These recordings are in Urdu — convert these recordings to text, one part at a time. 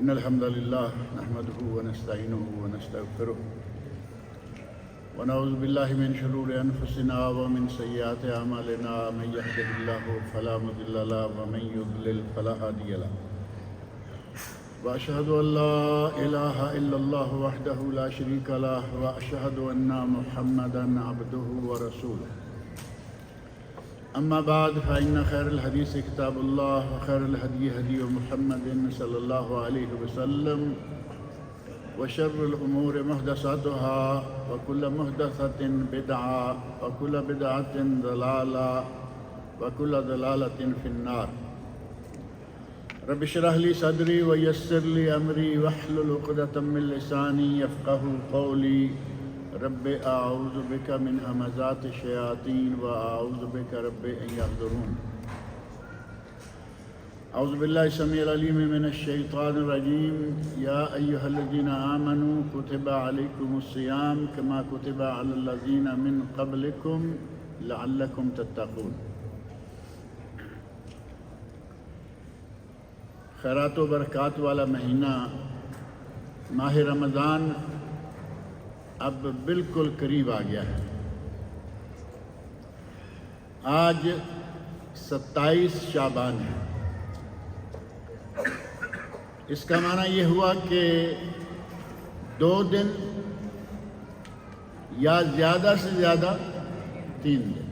إن الحمد لله نحمده ونستعينه ونستغفره ونعوذ بالله من شرور أنفسنا ومن سيئات أعمالنا من يهده الله فلا مضل له ومن يضلل فلا هادي له وأشهد أن لا إله إلا الله وحده لا شريك له وأشهد أن محمدا عبده ورسوله أما بعد فإن خير الحديث كتاب الله وخير الهدي هدي محمد صلى الله عليه وسلم وشر الأمور محدثاتها وكل محدثة بدعة وكل بدعة ضلالة وكل ضلالة في النار رب اشرح لي صدري ويسر لي أمري واحلل عقدة من لساني يفقهوا قولي رب أعوذ بك من همزات الشياطين وأعوذ بك رب أن يحضرون أعوذ بالله السميع العليم من الشيطان الرجيم يا أيها الذين آمنوا كتب عليكم الصيام كما كتب على الذين من قبلكم لعلكم تتقون خیرات و برکات والا مہینہ ماہ رمضان اب بالکل قریب آ گیا ہے۔ آج 27 شعبان ہے۔ اس کا معنی یہ ہوا کہ 2 دن یا زیادہ سے زیادہ 3 دن،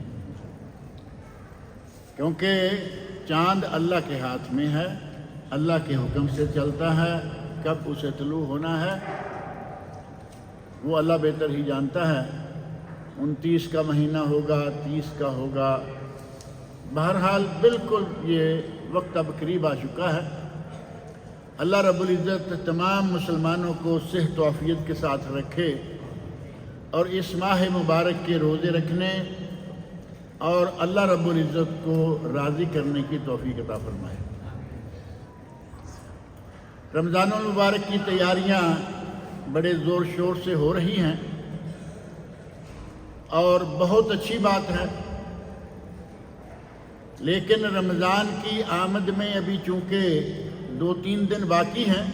کیونکہ چاند اللہ کے ہاتھ میں ہے، اللہ کے حکم سے چلتا ہے، کب اسے طلوع ہونا ہے وہ اللہ بہتر ہی جانتا ہے۔ 29 کا مہینہ ہوگا، 30 کا ہوگا، بہرحال بالکل یہ وقت اب قریب آ چکا ہے۔ اللہ رب العزت تمام مسلمانوں کو صحت و عافیت کے ساتھ رکھے اور اس ماہ مبارک کے روزے رکھنے اور اللہ رب العزت کو راضی کرنے کی توفیق عطا فرمائے۔ رمضان المبارک کی تیاریاں بڑے زور شور سے ہو رہی ہیں اور بہت اچھی بات ہے، لیکن رمضان کی آمد میں ابھی چونکہ 2-3 دن باقی ہیں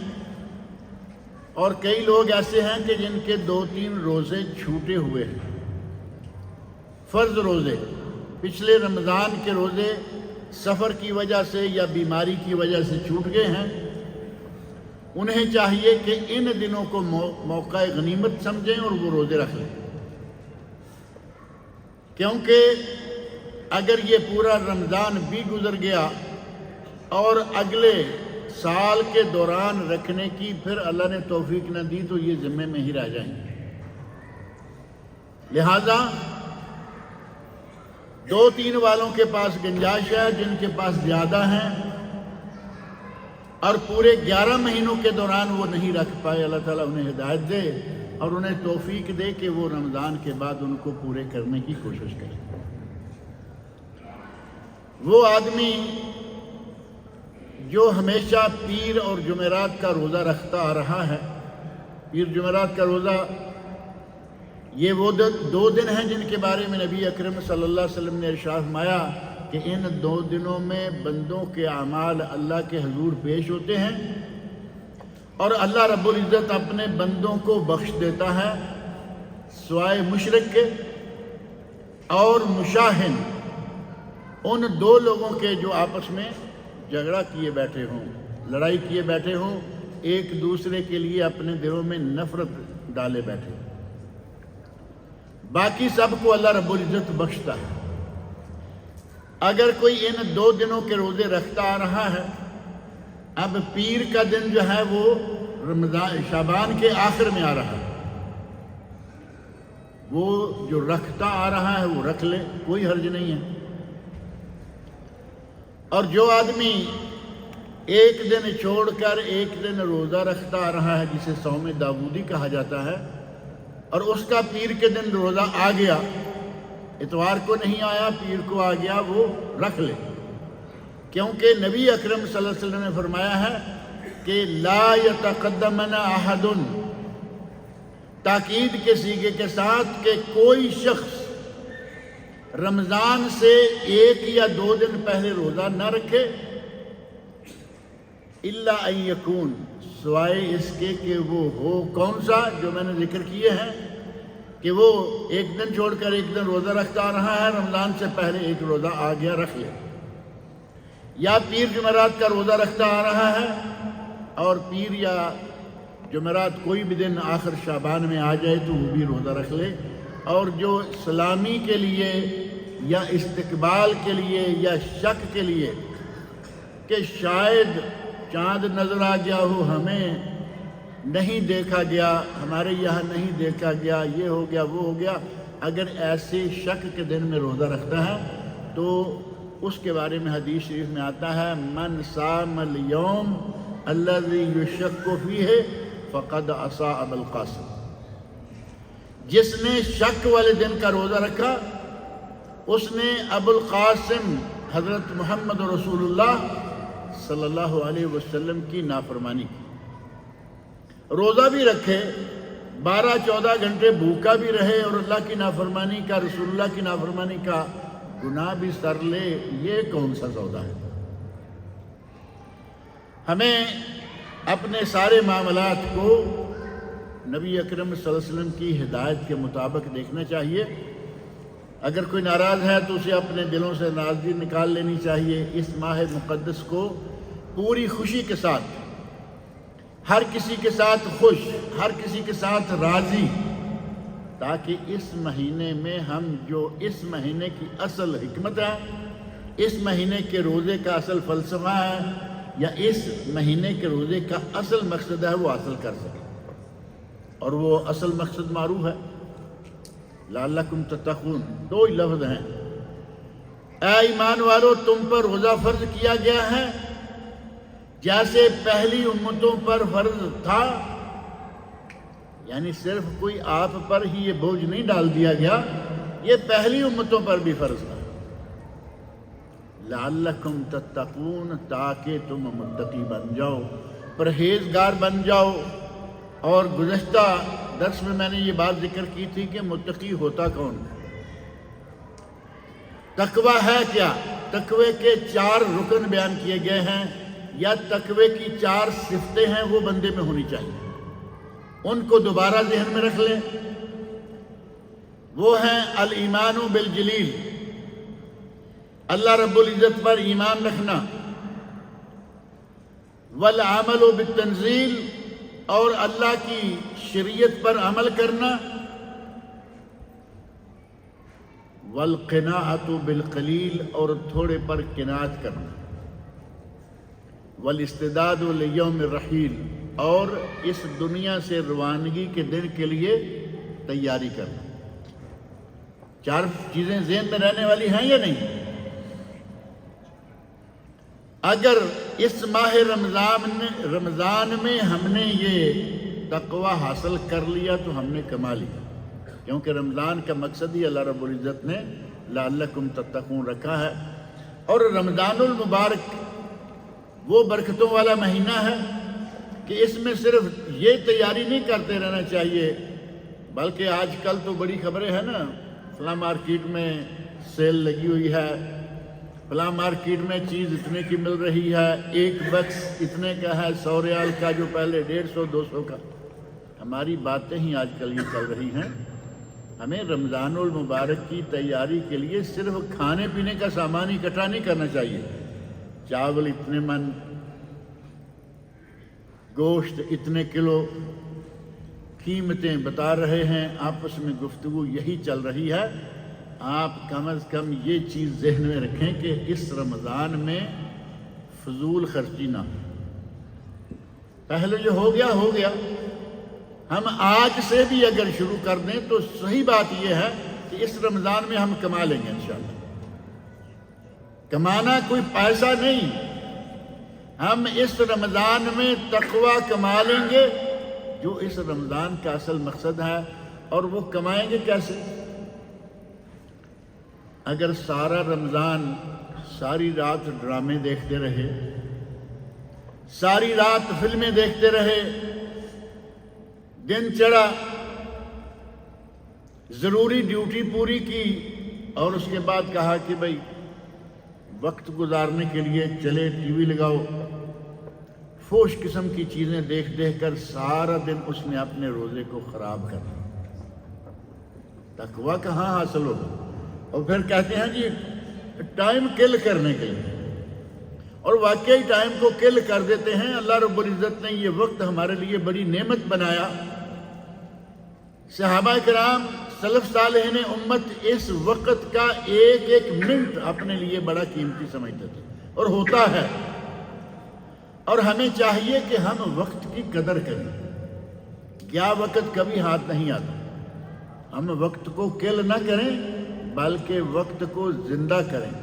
اور کئی لوگ ایسے ہیں کہ جن کے 2-3 روزے چھوٹے ہوئے ہیں، فرض روزے، پچھلے رمضان کے روزے سفر کی وجہ سے یا بیماری کی وجہ سے چھوٹ گئے ہیں۔ انہیں چاہیے کہ ان دنوں کو موقع غنیمت سمجھیں اور وہ روزے رکھ لیں، کیونکہ اگر یہ پورا رمضان بھی گزر گیا اور اگلے سال کے دوران رکھنے کی پھر اللہ نے توفیق نہ دی تو یہ ذمے میں ہی رہ جائیں گے۔ لہذا 2-3 والوں کے پاس گنجائش ہے، جن کے پاس زیادہ ہیں اور پورے 11 مہینوں کے دوران وہ نہیں رکھ پائے، اللہ تعالیٰ انہیں ہدایت دے اور انہیں توفیق دے کہ وہ رمضان کے بعد ان کو پورے کرنے کی کوشش کریں۔ وہ آدمی جو ہمیشہ پیر اور جمعرات کا روزہ رکھتا آ رہا ہے، پیر جمعرات کا روزہ، یہ وہ 2 دن ہیں جن کے بارے میں نبی اکرم صلی اللہ علیہ وسلم نے ارشاد فرمایا کہ ان 2 دنوں میں بندوں کے اعمال اللہ کے حضور پیش ہوتے ہیں اور اللہ رب العزت اپنے بندوں کو بخش دیتا ہے سوائے مشرک کے اور مشاہن، ان 2 لوگوں کے جو آپس میں جھگڑا کیے بیٹھے ہوں، لڑائی کیے بیٹھے ہوں، ایک دوسرے کے لیے اپنے دلوں میں نفرت ڈالے بیٹھے ہوں۔ باقی سب کو اللہ رب العزت بخشتا ہے۔ اگر کوئی ان 2 دنوں کے روزے رکھتا آ رہا ہے، اب پیر کا دن جو ہے وہ رمضان شعبان کے آخر میں آ رہا ہے، وہ جو رکھتا آ رہا ہے وہ رکھ لے، کوئی حرج نہیں ہے۔ اور جو آدمی ایک دن چھوڑ کر ایک دن روزہ رکھتا آ رہا ہے، جسے صوم داودی کہا جاتا ہے، اور اس کا پیر کے دن روزہ آ گیا، اتوار کو نہیں آیا، پیر کو آ گیا، وہ رکھ لے، کیونکہ نبی اکرم صلی اللہ علیہ وسلم نے فرمایا ہے کہ لا یتقدمن احد، تاکید کے صیغے کے ساتھ کہ کوئی شخص رمضان سے 1 یا 2 دن پہلے روزہ نہ رکھے، الا ان یکون، سوائے اس کے کہ وہ ہو کون سا جو میں نے ذکر کیے ہیں کہ وہ ایک دن چھوڑ کر ایک دن روزہ رکھتا آ رہا ہے، رمضان سے پہلے ایک روزہ آ گیا رکھ لے، یا پیر جمعرات کا روزہ رکھتا آ رہا ہے اور پیر یا جمعرات کوئی بھی دن آخر شعبان میں آ جائے تو وہ بھی روزہ رکھ لے، اور جو سلامی کے لیے یا استقبال کے لیے یا شک کے لیے کہ شاید چاند نظر آ گیا ہو، ہمیں نہیں دیکھا گیا، ہمارے یہاں نہیں دیکھا گیا، یہ ہو گیا وہ ہو گیا، اگر ایسے شک کے دن میں روزہ رکھتا ہے تو اس کے بارے میں حدیث شریف میں آتا ہے من صام اليوم الذي يشك فيه فقد عصى ابا القاسم، جس نے شک والے دن کا روزہ رکھا اس نے ابو القاسم حضرت محمد رسول اللہ صلی اللہ علیہ وسلم کی نافرمانی کی۔ روزہ بھی رکھے، 12-14 گھنٹے بھوکا بھی رہے اور اللہ کی نافرمانی کا، رسول اللہ کی نافرمانی کا گناہ بھی سر لے، یہ کون سا سودا ہے؟ ہمیں اپنے سارے معاملات کو نبی اکرم صلی اللہ علیہ وسلم کی ہدایت کے مطابق دیکھنا چاہیے۔ اگر کوئی ناراض ہے تو اسے اپنے دلوں سے ناراضگی نکال لینی چاہیے۔ اس ماہ مقدس کو پوری خوشی کے ساتھ، ہر کسی کے ساتھ خوش، ہر کسی کے ساتھ راضی، تاکہ اس مہینے میں ہم جو اس مہینے کی اصل حکمت ہے، اس مہینے کے روزے کا اصل فلسفہ ہے، یا اس مہینے کے روزے کا اصل مقصد ہے، وہ حاصل کر سکیں۔ اور وہ اصل مقصد معروف ہے، لعلکم تتقون، 2 ہی لفظ ہیں۔ اے ایمان والو، تم پر روزہ فرض کیا گیا ہے جیسے پہلی امتوں پر فرض تھا، یعنی صرف کوئی آپ پر ہی یہ بوجھ نہیں ڈال دیا گیا، یہ پہلی امتوں پر بھی فرض تھا۔ لعلکم تتقون، تاکہ تم متقی بن جاؤ، پرہیزگار بن جاؤ۔ اور گزشتہ درس میں نے یہ بات ذکر کی تھی کہ متقی ہوتا کون ہے؟ تقوی ہے کیا؟ تقوی کے 4 رکن بیان کیے گئے ہیں، یا تقوی کی 4 صفتیں ہیں، وہ بندے میں ہونی چاہیے۔ ان کو دوبارہ ذہن میں رکھ لیں۔ وہ ہیں الایمان بالجلیل، اللہ رب العزت پر ایمان رکھنا، والعمل بالتنزیل، اور اللہ کی شریعت پر عمل کرنا، والقناعۃ بالقلیل، اور تھوڑے پر قناعت کرنا، والاستعداد لیوم الرحیل، اور اس دنیا سے روانگی کے دن کے لیے تیاری کرنا۔ 4 چیزیں ذہن میں رہنے والی ہیں یا نہیں؟ اگر اس ماہ رمضان میں ہم نے یہ تقوی حاصل کر لیا تو ہم نے کما لیا، کیونکہ رمضان کا مقصد ہی اللہ رب العزت نے لعلکم تتقون رکھا ہے۔ اور رمضان المبارک وہ برکتوں والا مہینہ ہے کہ اس میں صرف یہ تیاری نہیں کرتے رہنا چاہیے، بلکہ آج کل تو بڑی خبریں ہیں نا، فلاں مارکیٹ میں سیل لگی ہوئی ہے، فلاں مارکیٹ میں چیز اتنے کی مل رہی ہے، ایک بکس اتنے کا ہے، 100 ریال کا جو پہلے 150-200 کا۔ ہماری باتیں ہی آج کل یہ چل رہی ہیں۔ ہمیں رمضان المبارک کی تیاری کے لیے صرف کھانے پینے کا سامان اکٹھا نہیں کرنا چاہیے، چاول اتنے من، گوشت اتنے کلو، قیمتیں بتا رہے ہیں، آپس میں گفتگو یہی چل رہی ہے۔ آپ کم از کم یہ چیز ذہن میں رکھیں کہ اس رمضان میں فضول خرچی نہ ہو۔ پہلے جو ہو گیا ہو گیا، ہم آج سے بھی اگر شروع کر دیں تو صحیح بات یہ ہے کہ اس رمضان میں ہم کما لیں گے انشاءاللہ۔ کمانا کوئی پیسہ نہیں، ہم اس رمضان میں تقوی کما لیں گے، جو اس رمضان کا اصل مقصد ہے۔ اور وہ کمائیں گے کیسے؟ اگر سارا رمضان ساری رات ڈرامے دیکھتے رہے، ساری رات فلمیں دیکھتے رہے، دن چڑھا، ضروری ڈیوٹی پوری کی، اور اس کے بعد کہا کہ بھئی وقت گزارنے کے لیے چلے ٹی وی لگاؤ، فوش قسم کی چیزیں دیکھ دیکھ کر سارا دن اس نے اپنے روزے کو خراب کر دیا۔ تقویٰ کہاں حاصل ہوگا؟ اور پھر کہتے ہیں جی ٹائم کل کرنے کے لیے، اور واقعی ٹائم کو کل کر دیتے ہیں۔ اللہ رب العزت نے یہ وقت ہمارے لیے بڑی نعمت بنایا۔ صحابہ کرام سلف صالحین امت اس وقت کا ایک ایک منٹ اپنے لیے بڑا قیمتی سمجھتے تھے، اور ہوتا ہے۔ اور ہمیں چاہیے کہ ہم وقت کی قدر کریں۔ کیا وقت کبھی ہاتھ نہیں آتا، ہم وقت کو کل نہ کریں بلکہ وقت کو زندہ کریں۔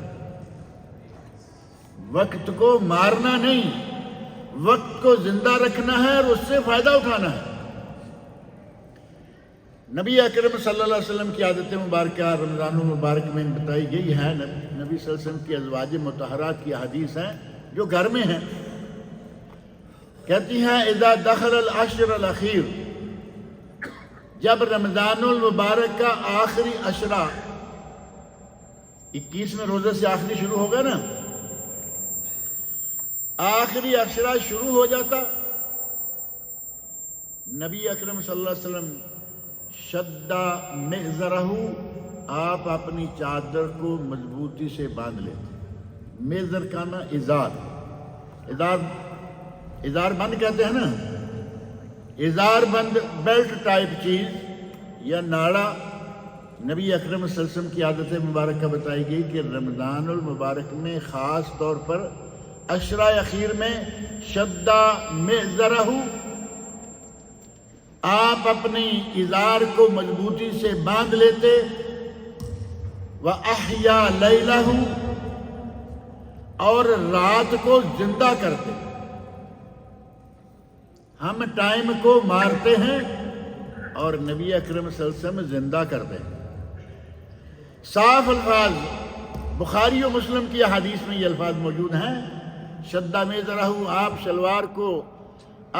وقت کو مارنا نہیں، وقت کو زندہ رکھنا ہے اور اس سے فائدہ اٹھانا ہے۔ نبی اکرم صلی اللہ علیہ وسلم کی عادت مبارکہ رمضان المبارک میں بتائی گئی ہے۔ نبی صلی اللہ علیہ وسلم کی ازواج مطہرات کی حدیث ہیں جو گھر میں ہیں، کہتی ہیں اذا دخل العشر الاخیر، جب رمضان المبارک کا آخری عشرہ 21ویں روزے سے آخری شروع ہوگا نا، آخری عشرہ شروع ہو جاتا، نبی اکرم صلی اللہ علیہ وسلم شدّا مئزرہ، آپ اپنی چادر کو مضبوطی سے باندھ لیتے۔ مئزر کا نا ازار بند کہتے ہیں نا، ازار بند بیلٹ ٹائپ چیز یا ناڑا۔ نبی اکرم صلی اللہ علیہ وسلم کی عادت مبارکہ بتائی گئی کہ رمضان المبارک میں خاص طور پر عشرہ اخیر میں شدّا مئزرہ، آپ اپنی ازار کو مضبوطی سے باندھ لیتے، وَأَحْيَا لَيْلَهُ، اور رات کو زندہ کرتے۔ ہم ٹائم کو مارتے ہیں اور نبی اکرم صلی اللہ علیہ وسلم زندہ کرتے ہیں۔ صاف الفاظ بخاری و مسلم کی حدیث میں یہ الفاظ موجود ہیں، شدّا مئزرہ، آپ شلوار کو،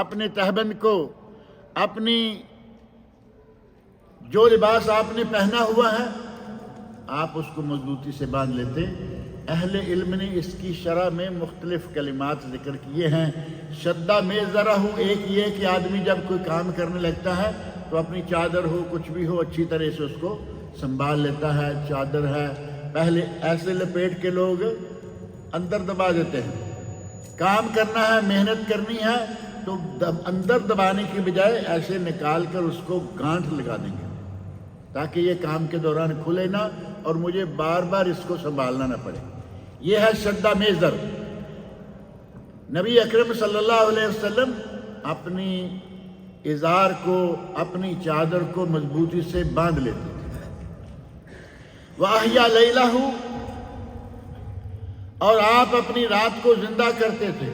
اپنے تہبند کو، اپنی جو لباس آپ نے پہنا ہوا ہے آپ اس کو مضبوطی سے باندھ لیتے۔ اہل علم نے اس کی شرح میں مختلف کلمات ذکر کیے ہیں۔ شدّا مئزرہ ایک یہ کہ آدمی جب کوئی کام کرنے لگتا ہے تو اپنی چادر ہو کچھ بھی ہو اچھی طرح سے اس کو سنبھال لیتا ہے۔ چادر ہے پہلے ایسے لپیٹ کے لوگ اندر دبا دیتے ہیں، کام کرنا ہے محنت کرنی ہے تو اندر دبانے کی بجائے ایسے نکال کر اس کو گانٹھ لگا دیں گے تاکہ یہ کام کے دوران کھلے نہ اور مجھے بار بار اس کو سنبھالنا نہ پڑے۔ یہ ہے شدّا مئزر۔ نبی اکرم صلی اللہ علیہ وسلم اپنی ازار کو، اپنی چادر کو مضبوطی سے باندھ لیتے تھے۔ وَأَحْيَا لَيْلَهُ، اور آپ اپنی رات کو زندہ کرتے تھے۔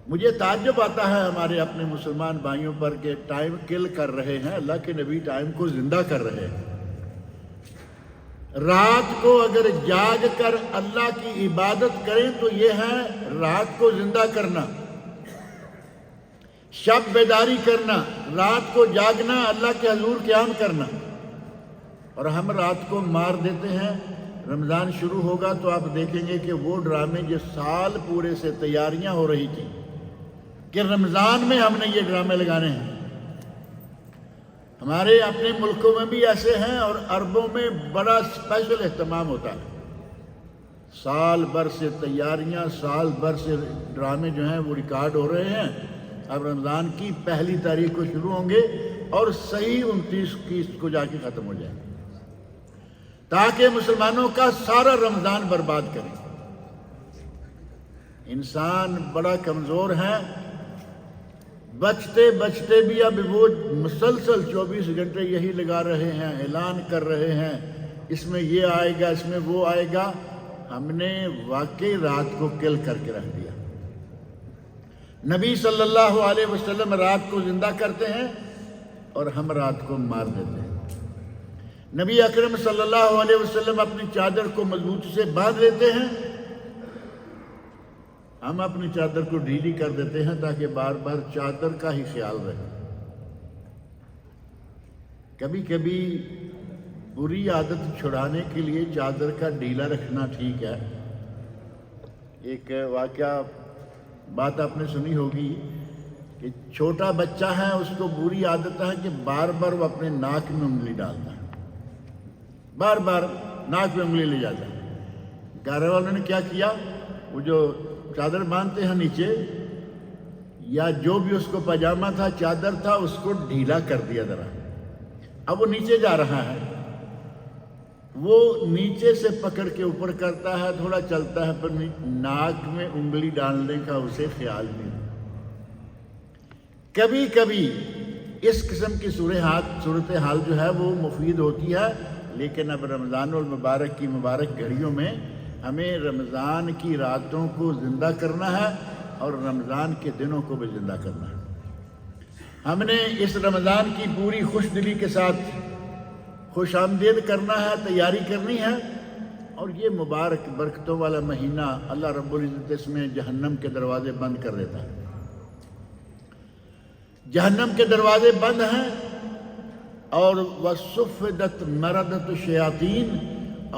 مجھے تعجب آتا ہے ہمارے اپنے مسلمان بھائیوں پر کہ ٹائم کل کر رہے ہیں، اللہ کے نبی ٹائم کو زندہ کر رہے ہیں۔ رات کو اگر جاگ کر اللہ کی عبادت کریں تو یہ ہے رات کو زندہ کرنا، شب بیداری کرنا، رات کو جاگنا، اللہ کے حضور قیام کرنا۔ اور ہم رات کو مار دیتے ہیں۔ رمضان شروع ہوگا تو آپ دیکھیں گے کہ وہ ڈرامے جو سال پورے سے تیاریاں ہو رہی تھیں کہ رمضان میں ہم نے یہ ڈرامے لگانے ہیں، ہمارے اپنے ملکوں میں بھی ایسے ہیں اور عربوں میں بڑا اسپیشل اہتمام ہوتا ہے۔ سال بھر سے تیاریاں، سال بھر سے ڈرامے جو ہیں وہ ریکارڈ ہو رہے ہیں۔ اب رمضان کی پہلی تاریخ کو شروع ہوں گے اور صحیح 29 کو جا کے ختم ہو جائیں گے تاکہ مسلمانوں کا سارا رمضان برباد کریں۔ انسان بڑا کمزور ہے، بچتے بچتے بھی اب وہ مسلسل 24 گھنٹے یہی لگا رہے ہیں، اعلان کر رہے ہیں اس میں یہ آئے گا، اس میں وہ آئے گا۔ ہم نے واقعی رات کو کل کر کے رکھ دیا۔ نبی صلی اللہ علیہ وسلم رات کو زندہ کرتے ہیں اور ہم رات کو مار دیتے ہیں۔ نبی اکرم صلی اللہ علیہ وسلم اپنی چادر کو مضبوطی سے باندھ لیتے ہیں، ہم اپنی چادر کو ڈھیلی کر دیتے ہیں تاکہ بار بار چادر کا ہی خیال رہے۔ کبھی کبھی بری عادت چھڑانے کے لیے چادر کا ڈھیلا رکھنا ٹھیک ہے۔ ایک واقعہ بات آپ نے سنی ہوگی کہ چھوٹا بچہ ہے، اس کو بری عادت ہے کہ بار بار وہ اپنے ناک میں انگلی ڈالتا ہے، بار بار ناک میں انگلی لے جاتا ہے۔ گھر والوں نے کیا کیا، وہ جو چادر باندھتے ہیں نیچے، یا جو بھی اس کو پاجامہ تھا، چادر تھا، اس کو ڈھیلا کر دیا ذرا۔ اب وہ نیچے جا رہا ہے، وہ نیچے سے پکڑ کے اوپر کرتا ہے، تھوڑا چلتا ہے، پر ناک میں انگلی ڈالنے کا اسے خیال نہیں۔ کبھی کبھی اس قسم کی صورتحال جو ہے وہ مفید ہوتی ہے، لیکن اب رمضان المبارک کی مبارک گھڑیوں میں ہمیں رمضان کی راتوں کو زندہ کرنا ہے اور رمضان کے دنوں کو بھی زندہ کرنا ہے۔ ہم نے اس رمضان کی پوری خوش دلی کے ساتھ خوش آمدید کرنا ہے، تیاری کرنی ہے، اور یہ مبارک برکتوں والا مہینہ اللہ رب العزت اس میں جہنم کے دروازے بند کر دیتا ہے۔ جہنم کے دروازے بند ہیں، اور وَصُفِّدَتْ مَرَدَةُ الشَّيَاطِينَ،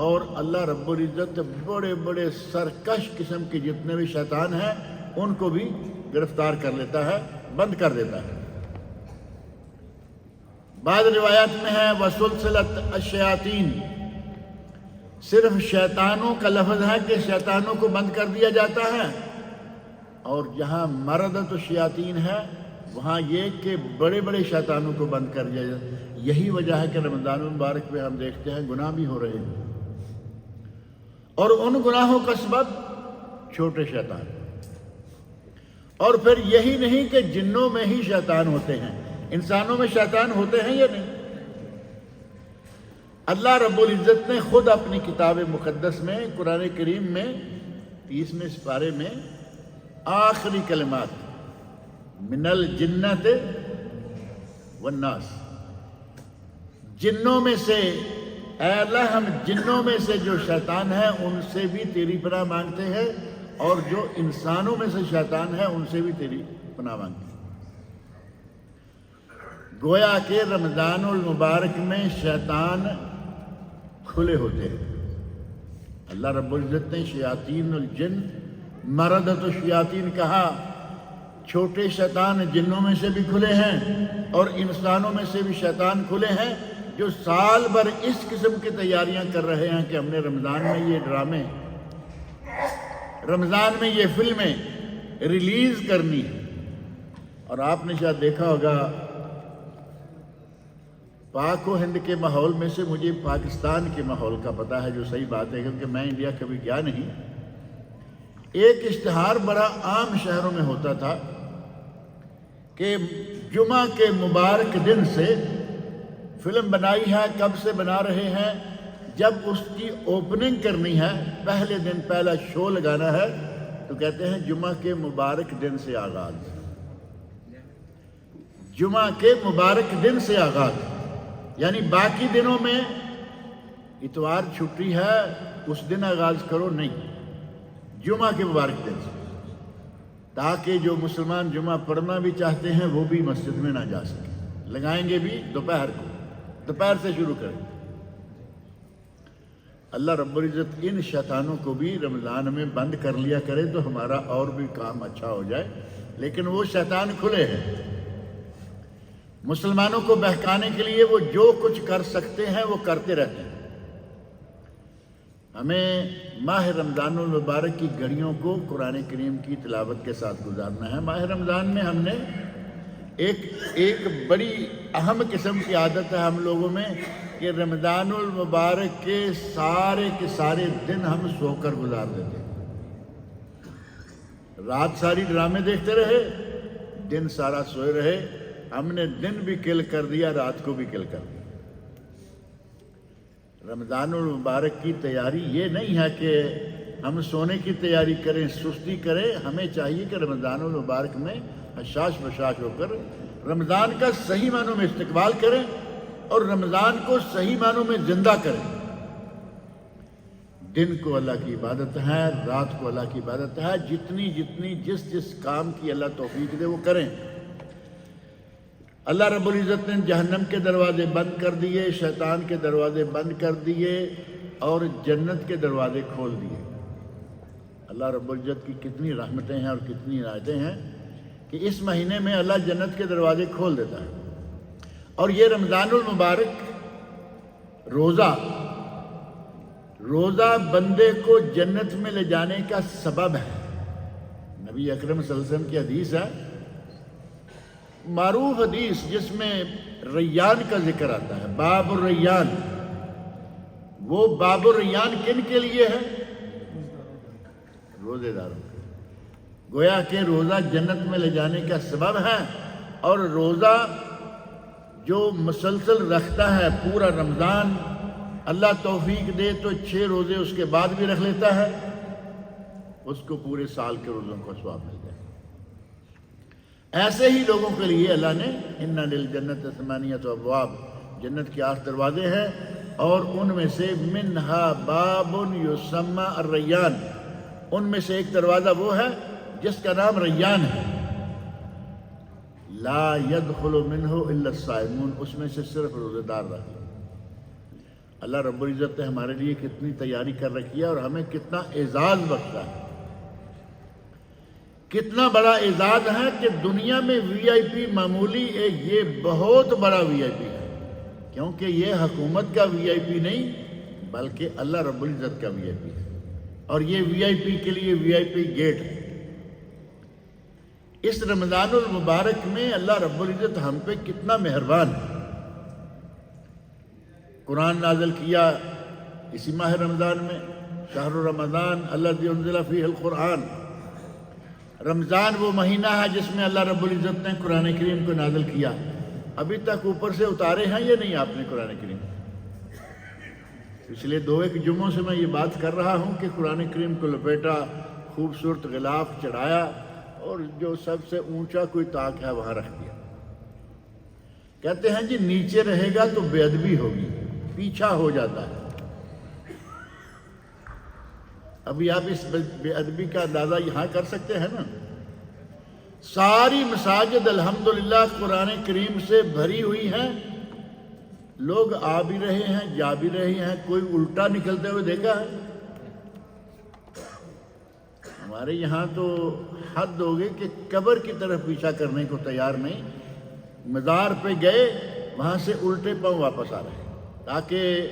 اور اللہ رب العزت بڑے بڑے سرکش قسم کے جتنے بھی شیطان ہیں ان کو بھی گرفتار کر لیتا ہے، بند کر دیتا ہے۔ بعض روایات میں ہے وَسُلْسِلَتْ الشَّيَاطِينَ، صرف شیطانوں کا لفظ ہے کہ شیطانوں کو بند کر دیا جاتا ہے، اور جہاں مَرَدَةُ الشَّيَاطِينَ ہے وہاں یہ کہ بڑے بڑے شیطانوں کو بند کر دیا جاتا ہے۔ یہی وجہ ہے کہ رمضان المبارک میں ہم دیکھتے ہیں گناہ بھی ہو رہے ہیں، اور ان گناہوں کا سبب چھوٹے شیطان۔ اور پھر یہی نہیں کہ جنوں میں ہی شیطان ہوتے ہیں، انسانوں میں شیطان ہوتے ہیں یا نہیں؟ اللہ رب العزت نے خود اپنی کتاب مقدس میں قرآن کریم میں 30ویں سپارے میں آخری کلمات من الجنت والناس، جنوں میں سے، اے اللہ ہم جنوں میں سے جو شیطان ہیں ان سے بھی تیری پناہ مانگتے ہیں، اور جو انسانوں میں سے شیطان ہے ان سے بھی تیری پناہ مانگتے ہیں۔ گویا کہ رمضان المبارک میں شیطان کھلے ہوتے ہیں۔ اللہ رب العزت نے شیاطین الجن مردۃ الشیاطین کہا، چھوٹے شیطان جنوں میں سے بھی کھلے ہیں اور انسانوں میں سے بھی شیطان کھلے ہیں، جو سال بھر اس قسم کی تیاریاں کر رہے ہیں کہ ہم نے رمضان میں یہ ڈرامے، رمضان میں یہ فلمیں ریلیز کرنی ہے۔ اور آپ نے شاید دیکھا ہوگا، پاک و ہند کے ماحول میں سے مجھے پاکستان کے ماحول کا پتہ ہے، جو صحیح بات ہے کیونکہ میں انڈیا کبھی گیا نہیں۔ ایک اشتہار بڑا عام شہروں میں ہوتا تھا کہ جمعہ کے مبارک دن سے فلم بنائی ہے، کب سے بنا رہے ہیں، جب اس کی اوپننگ کرنی ہے، پہلے دن پہلا شو لگانا ہے، تو کہتے ہیں جمعہ کے مبارک دن سے آغاز، جمعہ کے مبارک دن سے آغاز، یعنی باقی دنوں میں اتوار چھٹی ہے اس دن آغاز کرو، نہیں، جمعہ کے مبارک دن سے، تاکہ جو مسلمان جمعہ پڑھنا بھی چاہتے ہیں وہ بھی مسجد میں نہ جا سکیں۔ لگائیں گے بھی دوپہر کو، دوپہر سے شروع کریں۔ اللہ رب العزت ان شیطانوں کو بھی رمضان میں بند کر لیا کرے تو ہمارا اور بھی کام اچھا ہو جائے، لیکن وہ شیطان کھلے ہیں۔ مسلمانوں کو بہکانے کے لیے وہ جو کچھ کر سکتے ہیں وہ کرتے رہتے ہیں۔ ہمیں ماہ رمضان المبارک کی گھڑیوں کو قرآن کریم کی تلاوت کے ساتھ گزارنا ہے۔ ماہ رمضان میں ہم نے ایک بڑی اہم قسم کی عادت ہے ہم لوگوں میں کہ رمضان المبارک کے سارے دن ہم سو کر گزار دیتے ہیں۔ رات ساری ڈرامے دیکھتے رہے، دن سارا سوئے رہے، ہم نے دن بھی کل کر دیا، رات کو بھی کل کر دیا۔ رمضان المبارک کی تیاری یہ نہیں ہے کہ ہم سونے کی تیاری کریں، سستی کریں، ہمیں چاہیے کہ رمضان المبارک میں حشاش بشاش ہو کر رمضان کا صحیح معنوں میں استقبال کریں اور رمضان کو صحیح معنوں میں زندہ کریں۔ دن کو اللہ کی عبادت ہے، رات کو اللہ کی عبادت ہے، جتنی جس کام کی اللہ توفیق دے وہ کریں۔ اللہ رب العزت نے جہنم کے دروازے بند کر دیے، شیطان کے دروازے بند کر دیے اور جنت کے دروازے کھول دیے۔ اللہ رب العزت کی کتنی رحمتیں ہیں اور کتنی عنایتیں ہیں کہ اس مہینے میں اللہ جنت کے دروازے کھول دیتا ہے. اور یہ رمضان المبارک روزہ بندے کو جنت میں لے جانے کا سبب ہے. نبی اکرم صلی اللہ علیہ وسلم کی حدیث ہے، معروف حدیث، جس میں ریان کا ذکر آتا ہے، باب الریان. وہ باب الریان کن کے لیے ہے؟ روزے داروں. گویا کہ روزہ جنت میں لے جانے کا سبب ہے. اور روزہ جو مسلسل رکھتا ہے پورا رمضان، اللہ توفیق دے تو 6 روزے اس کے بعد بھی رکھ لیتا ہے، اس کو پورے سال کے روزوں کا ثواب مل جائے. ایسے ہی لوگوں کے لیے اللہ نے ان للجنت ثمانیۃ ابواب، جنت کے 8 دروازے ہیں، اور ان میں سے منہا باب یسمى الریان، ان میں سے ایک دروازہ وہ ہے جس کا نام ریان ہے. لا يدخل منہ الا الصائمون، اس میں سے صرف روزے دار رہتے. اللہ رب العزت نے ہمارے لیے کتنی تیاری کر رکھی ہے اور ہمیں کتنا اعزاز بخشا ہے. کتنا بڑا اعزاز ہے کہ دنیا میں وی آئی پی معمولی یہ بہت بڑا وی آئی پی ہے، کیونکہ یہ حکومت کا وی آئی پی نہیں بلکہ اللہ رب العزت کا وی آئی پی ہے. اور یہ وی آئی پی کے لیے وی آئی پی گیٹ ہے. اس رمضان المبارک میں اللہ رب العزت ہم پہ کتنا مہربان ہے. قرآن نازل کیا اسی ماہ رمضان میں، شہر رمضان الذی انزل فیہ القرآن. رمضان وہ مہینہ ہے جس میں اللہ رب العزت نے قرآن کریم کو نازل کیا. ابھی تک اوپر سے اتارے ہیں یا نہیں آپ نے قرآن کریم؟ پچھلے 2-1 جمعوں سے میں یہ بات کر رہا ہوں کہ قرآن کریم کو لپیٹا، خوبصورت غلاف چڑھایا، اور جو سب سے اونچا کوئی طاق ہے وہاں رکھ دیا. کہتے ہیں جی نیچے رہے گا تو بے ادبی ہوگی، پیچھا ہو جاتا ہے. ابھی آپ اس بے ادبی کا اندازہ یہاں کر سکتے ہیں نا. ساری مساجد الحمدللہ قرآن کریم سے بھری ہوئی ہیں. لوگ آ بھی رہے ہیں، جا بھی رہے ہیں. کوئی الٹا نکلتے ہوئے دیکھا ہے؟ ہمارے یہاں تو حد ہو گئی کہ قبر کی طرف پیچھا کرنے کو تیار نہیں. مزار پہ گئے، وہاں سے الٹے پاؤں واپس آ رہے ہیں تاکہ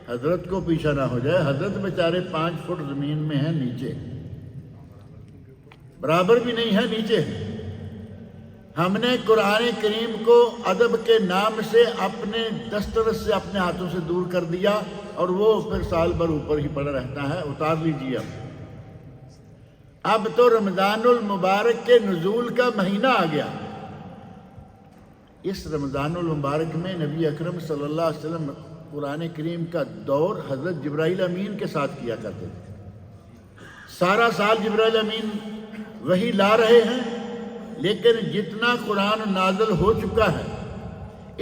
حضرت کو پیچھا نہ ہو جائے. حضرت بیچارے 5 فٹ زمین میں ہیں، نیچے برابر بھی نہیں ہے، نیچے. ہم نے قرآن کریم کو ادب کے نام سے اپنے دسترس سے اپنے ہاتھوں سے دور کر دیا، اور وہ پھر سال بھر اوپر ہی پڑا رہتا ہے. اتار لیجیے. اب تو رمضان المبارک کے نزول کا مہینہ آ گیا. اس رمضان المبارک میں نبی اکرم صلی اللہ علیہ وسلم قرآن کریم کا دور حضرت جبرائیل امین کے ساتھ کیا کرتے تھے. سارا سال جبرائیل امین وہی لا رہے ہیں، لیکن جتنا قرآن نازل ہو چکا ہے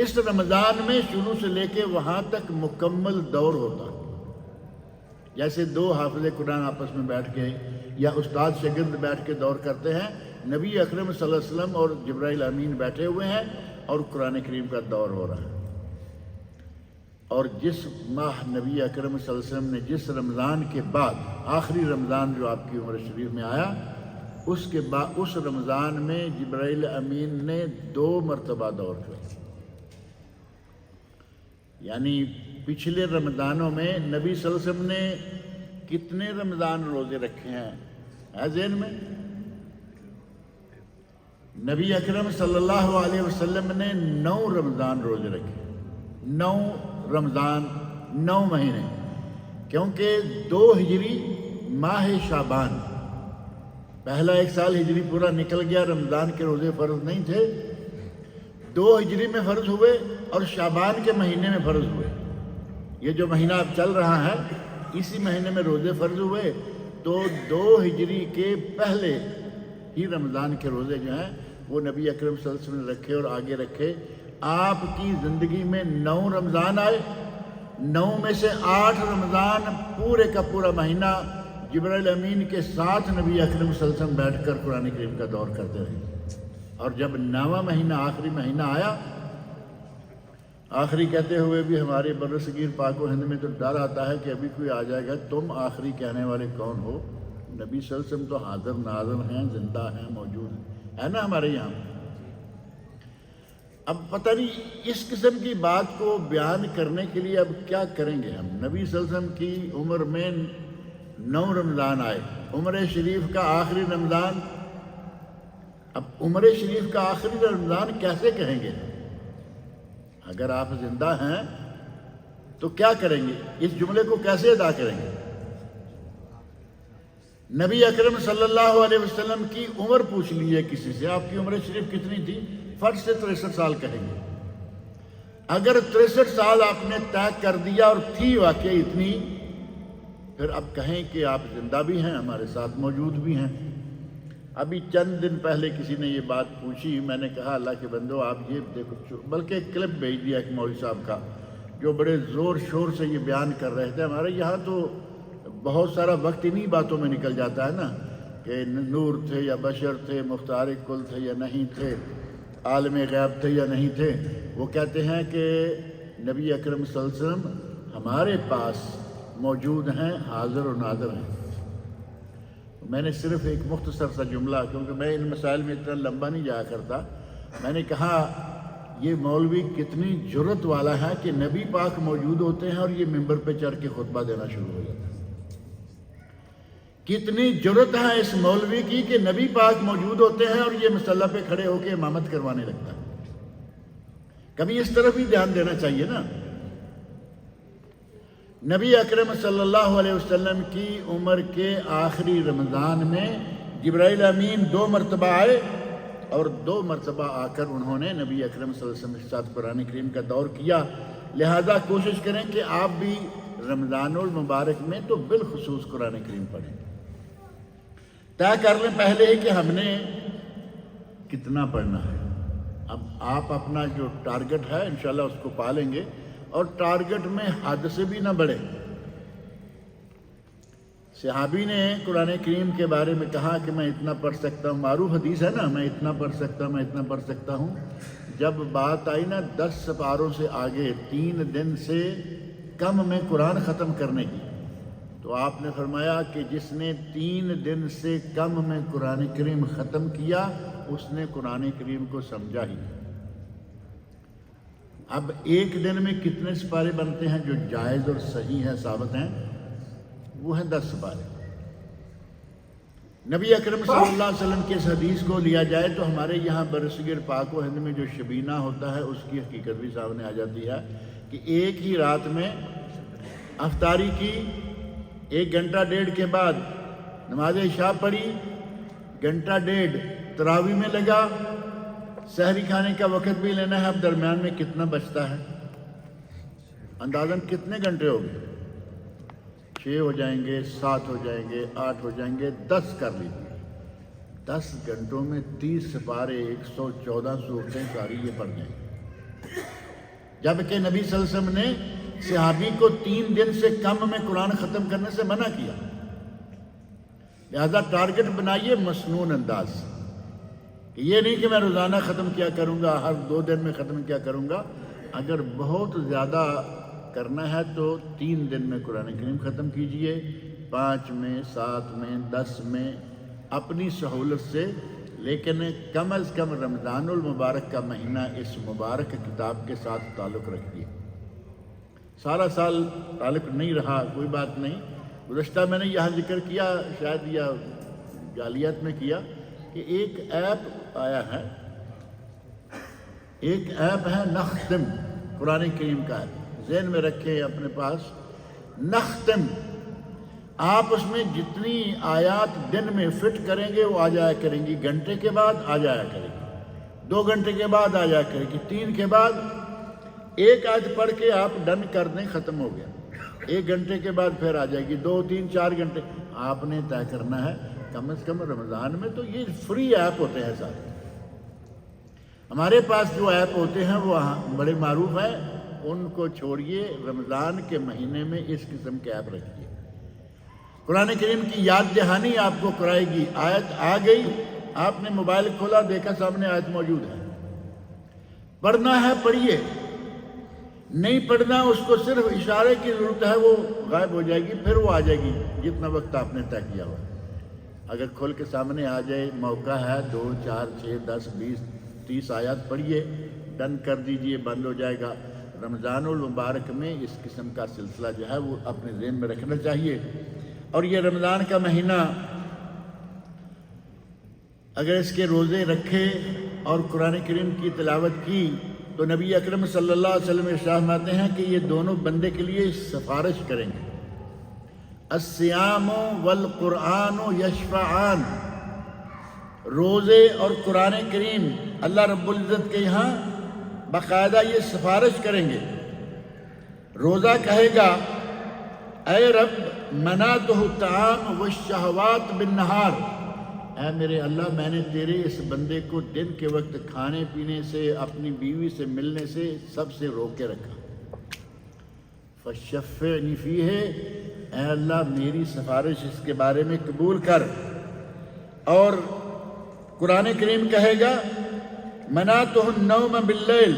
اس رمضان میں شروع سے لے کے وہاں تک مکمل دور ہوتا ہے. جیسے 2 حافظ قرآن آپس میں بیٹھ کے یا استاد شاگرد بیٹھ کے دور کرتے ہیں، نبی اکرم صلی اللہ علیہ وسلم اور جبرائیل امین بیٹھے ہوئے ہیں اور قرآن کریم کا دور ہو رہا ہے. اور جس ماہ نبی اکرم صلی اللہ علیہ وسلم نے جس رمضان کے بعد آخری رمضان جو آپ کی عمر شریف میں آیا، اس کے بعد اس رمضان میں جبرائیل امین نے 2 مرتبہ دور کیا. یعنی پچھلے رمضانوں میں نبی صلی اللہ علیہ وسلم نے کتنے رمضان روزے رکھے ہیں؟ ہے ذہن میں؟ نبی اکرم صلی اللہ علیہ وسلم نے 9 رمضان روزے رکھے. 9 رمضان، 9 مہینے. کیونکہ 2 ہجری ماہ شعبان، پہلا 1 سال ہجری پورا نکل گیا، رمضان کے روزے فرض نہیں تھے. 2 ہجری میں فرض ہوئے اور شعبان کے مہینے میں فرض ہوئے. یہ جو مہینہ اب چل رہا ہے اسی مہینے میں روزے فرض ہوئے. تو 2 ہجری کے پہلے ہی رمضان کے روزے جو ہیں وہ نبی اکرم صلی اللہ علیہ وسلم نے رکھے اور آگے رکھے. آپ کی زندگی میں 9 رمضان آئے. 9 میں سے 8 رمضان پورے کا پورا مہینہ جبرائیل امین کے ساتھ نبی اکرم صلی اللہ علیہ وسلم بیٹھ کر قرآن کریم کا دور کرتے رہے. اور جب 9واں مہینہ آخری مہینہ آیا، آخری کہتے ہوئے بھی ہمارے برصغیر پاک و ہند میں تو ڈر آتا ہے کہ ابھی کوئی آ جائے گا، تم آخری کہنے والے کون ہو؟ نبی صلی اللہ علیہ وسلم تو حاضر ناظر ہیں، زندہ ہیں، موجود ہیں، ہے نا ہمارے یہاں۔ اب پتہ نہیں اس قسم کی بات کو بیان کرنے کے لیے اب کیا کریں گے ہم۔ نبی صلی اللہ علیہ وسلم کی عمر میں 9 رمضان آئے، عمر شریف کا آخری رمضان۔ اب عمر شریف کا آخری رمضان کیسے کہیں گے؟ اگر آپ زندہ ہیں تو کیا کریں گے؟ اس جملے کو کیسے ادا کریں گے؟ نبی اکرم صلی اللہ علیہ وسلم کی عمر پوچھ لیجیے کسی سے، آپ کی عمر شریف کتنی تھی؟ فرض سے 63 سال کہیں گے۔ اگر 63 سال آپ نے طے کر دیا اور تھی واقعی اتنی، پھر اب کہیں کہ آپ زندہ بھی ہیں، ہمارے ساتھ موجود بھی ہیں۔ ابھی چند دن پہلے کسی نے یہ بات پوچھی، میں نے کہا اللہ کے بندو آپ یہ دیکھو، بلکہ ایک کلپ بھیج دیا ایک مولوی صاحب کا جو بڑے زور شور سے یہ بیان کر رہے تھے۔ ہمارے یہاں تو بہت سارا وقت انہی باتوں میں نکل جاتا ہے نا، کہ نور تھے یا بشر تھے، مختار کل تھے یا نہیں تھے، عالم غیب تھے یا نہیں تھے۔ وہ کہتے ہیں کہ نبی اکرم صلی اللہ علیہ وسلم ہمارے پاس موجود ہیں، حاضر و ناظر ہیں۔ میں نے صرف ایک مختصر سا جملہ، کیونکہ میں ان مسائل میں اتنا لمبا نہیں جایا کرتا، میں نے کہا یہ مولوی کتنی جرت والا ہے کہ نبی پاک موجود ہوتے ہیں اور یہ ممبر پہ چڑھ کے خطبہ دینا شروع ہو جاتا ہے۔ کتنی جرت ہے اس مولوی کی کہ نبی پاک موجود ہوتے ہیں اور یہ مصلی پہ کھڑے ہو کے امامت کروانے لگتا ہے۔ کبھی اس طرف بھی دھیان دینا چاہیے نا۔ نبی اکرم صلی اللہ علیہ وسلم کی عمر کے آخری رمضان میں جبرائیل امین 2 مرتبہ آئے، اور 2 مرتبہ آ کر انہوں نے نبی اکرم صلی اللہ علیہ وسلم کے ساتھ قرآن کریم کا دور کیا۔ لہذا کوشش کریں کہ آپ بھی رمضان المبارک میں تو بالخصوص قرآن کریم پڑھیں۔ طے کر لیں پہلے ہی کہ ہم نے کتنا پڑھنا ہے۔ اب آپ اپنا جو ٹارگٹ ہے انشاءاللہ اس کو پا لیں گے، اور ٹارگٹ میں حد سے بھی نہ بڑھے۔ صحابی نے قرآن کریم کے بارے میں کہا کہ میں اتنا پڑھ سکتا ہوں، معروف حدیث ہے نا، میں اتنا پڑھ سکتا ہوں، میں اتنا پڑھ سکتا ہوں۔ جب بات آئی نا 10 سپاروں سے آگے 3 دن سے کم میں قرآن ختم کرنے کی، تو آپ نے فرمایا کہ جس نے 3 دن سے کم میں قرآن کریم ختم کیا اس نے قرآن کریم کو سمجھا ہی۔ اب ایک دن میں کتنے سپارے بنتے ہیں جو جائز اور صحیح ہیں، ثابت ہیں؟ وہ ہیں 10 سپارے۔ نبی اکرم صلی اللہ علیہ وسلم کی اس حدیث کو لیا جائے تو ہمارے یہاں برصغیر پاک و ہند میں جو شبینہ ہوتا ہے اس کی حقیقت بھی سامنے آ جاتی ہے کہ ایک ہی رات میں افطاری کی، 1 گھنٹہ 1.5 کے بعد نماز عشاء پڑھی، 1 گھنٹہ 1.5 تراویح میں لگا، سحری کھانے کا وقت بھی لینا ہے۔ اب درمیان میں کتنا بچتا ہے؟ اندازاً کتنے گھنٹے ہو گئے؟ 6 ہو جائیں گے، 7 ہو جائیں گے، 8 ہو جائیں گے، 10 کر لیجیے۔ 10 گھنٹوں میں 30 سپارے، 114 سورتیں ساری یہ پڑھ جائیں گے۔ جبکہ نبی صلی اللہ علیہ وسلم نے صحابی کو 3 دن سے کم میں قرآن ختم کرنے سے منع کیا۔ لہذا ٹارگٹ بنائیے مسنون انداز سے، کہ یہ نہیں کہ میں روزانہ ختم کیا کروں گا، ہر 2 دن میں ختم کیا کروں گا۔ اگر بہت زیادہ کرنا ہے تو 3 دن میں قرآن کریم ختم کیجئے، 5 میں، 7 میں، 10 میں، اپنی سہولت سے، لیکن کم از کم رمضان المبارک کا مہینہ اس مبارک کتاب کے ساتھ تعلق رکھیے۔ سارا سال تعلق نہیں رہا کوئی بات نہیں۔ گزشتہ میں نے یہاں ذکر کیا، شاید یا جالیات میں کیا، کہ ایک ایپ آیا ہے، ایک ایپ ہے نختم، قرآن کریم کا ہے، ذہن میں رکھیں اپنے پاس، نختم۔ آپ اس میں جتنی آیات دن میں فٹ کریں گے وہ آ جایا کریں گی، گھنٹے کے بعد آ جایا کریں گی، 2 گھنٹے کے بعد آ جایا کریں گی، 3 کے بعد ایک آیت پڑھ کے آپ ڈن کر دیں، ختم ہو گیا۔ 1 گھنٹے کے بعد پھر آ جائے گی، 2 3 4 گھنٹے آپ نے طے کرنا ہے۔ کم از کم رمضان میں تو یہ فری ایپ ہوتے ہیں سارے۔ ہمارے پاس جو ایپ ہوتے ہیں وہ بڑے معروف ہیں، ان کو چھوڑیے، رمضان کے مہینے میں اس قسم کے ایپ رکھیے۔ قرآن کریم کی یاد دہانی آپ کو کرائے گی، آیت آ گئی، آپ نے موبائل کھولا، دیکھا سامنے آیت موجود ہے، پڑھنا ہے پڑھیے، نہیں پڑھنا اس کو صرف اشارے کی ضرورت ہے، وہ غائب ہو جائے گی، پھر وہ آ جائے گی جتنا وقت آپ نے طے کیا ہوا۔ اگر کھل کے سامنے آ جائے موقع ہے 2 4 6 10 20 30 آیات پڑھیے، ڈن کر دیجئے، بند ہو جائے گا۔ رمضان المبارک میں اس قسم کا سلسلہ جو ہے وہ اپنے ذہن میں رکھنا چاہیے۔ اور یہ رمضان کا مہینہ اگر اس کے روزے رکھے اور قرآن کریم کی تلاوت کی تو نبی اکرم صلی اللہ علیہ وسلم ارشاد فرماتے ہیں کہ یہ دونوں بندے کے لیے سفارش کریں گے۔ الصیام والقرآن یشفعان، روزے اور قرآن کریم اللہ رب العزت کے یہاں باقاعدہ یہ سفارش کریں گے۔ روزہ کہے گا اے رب منعتہ الطعام والشہوات بالنہار، اے میرے اللہ میں نے تیرے اس بندے کو دن کے وقت کھانے پینے سے، اپنی بیوی سے ملنے سے سب سے روک کے رکھا۔ فشفعنی فیہ، اے اللہ میری سفارش اس کے بارے میں قبول کر۔ اور قرآن کریم کہے گا منعتہ النوم باللیل،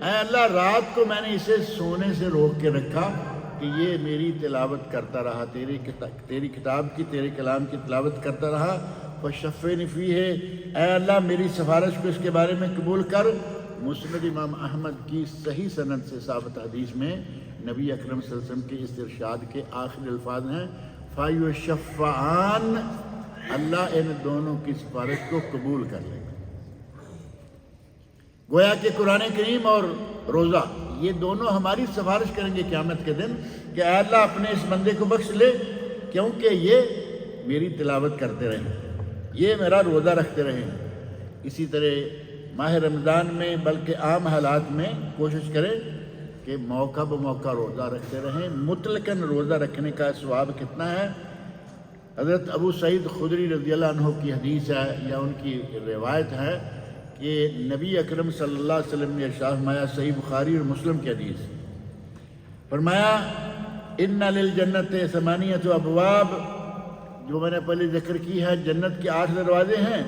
اے اللہ رات کو میں نے اسے سونے سے روک کے رکھا کہ یہ میری تلاوت کرتا رہا، تیری کتاب کی، تیرے کلام کی تلاوت کرتا رہا۔ فشفعنی فیہ، اے اللہ میری سفارش کو اس کے بارے میں قبول کر۔ مسند امام احمد کی صحیح سند سے ثابت حدیث میں نبی اکرم صلی اللہ علیہ وسلم کے اس ارشاد کے آخری الفاظ ہیں فَيُشَفَّعَانِ، اللہ ان دونوں کی سفارش کو قبول کر لے گا۔ گویا کہ قرآن کریم اور روزہ یہ دونوں ہماری سفارش کریں گے قیامت کے دن کہ اے اللہ اپنے اس بندے کو بخش لے، کیونکہ یہ میری تلاوت کرتے رہیں، یہ میرا روزہ رکھتے رہیں۔ اسی طرح ماہ رمضان میں بلکہ عام حالات میں کوشش کریں کہ موقع بموقع روزہ رکھتے رہیں۔ مطلقاً روزہ رکھنے کا ثواب کتنا ہے؟ حضرت ابو سعید خدری رضی اللہ عنہ کی حدیث ہے یا ان کی روایت ہے کہ نبی اکرم صلی اللہ علیہ وسلم نے ارشاد فرمایا، صحیح بخاری اور مسلم کی حدیث، فرمایا ان للجنت ثمانیۃ ابواب، جو میں نے پہلے ذکر کی ہے جنت کے 8 دروازے ہیں،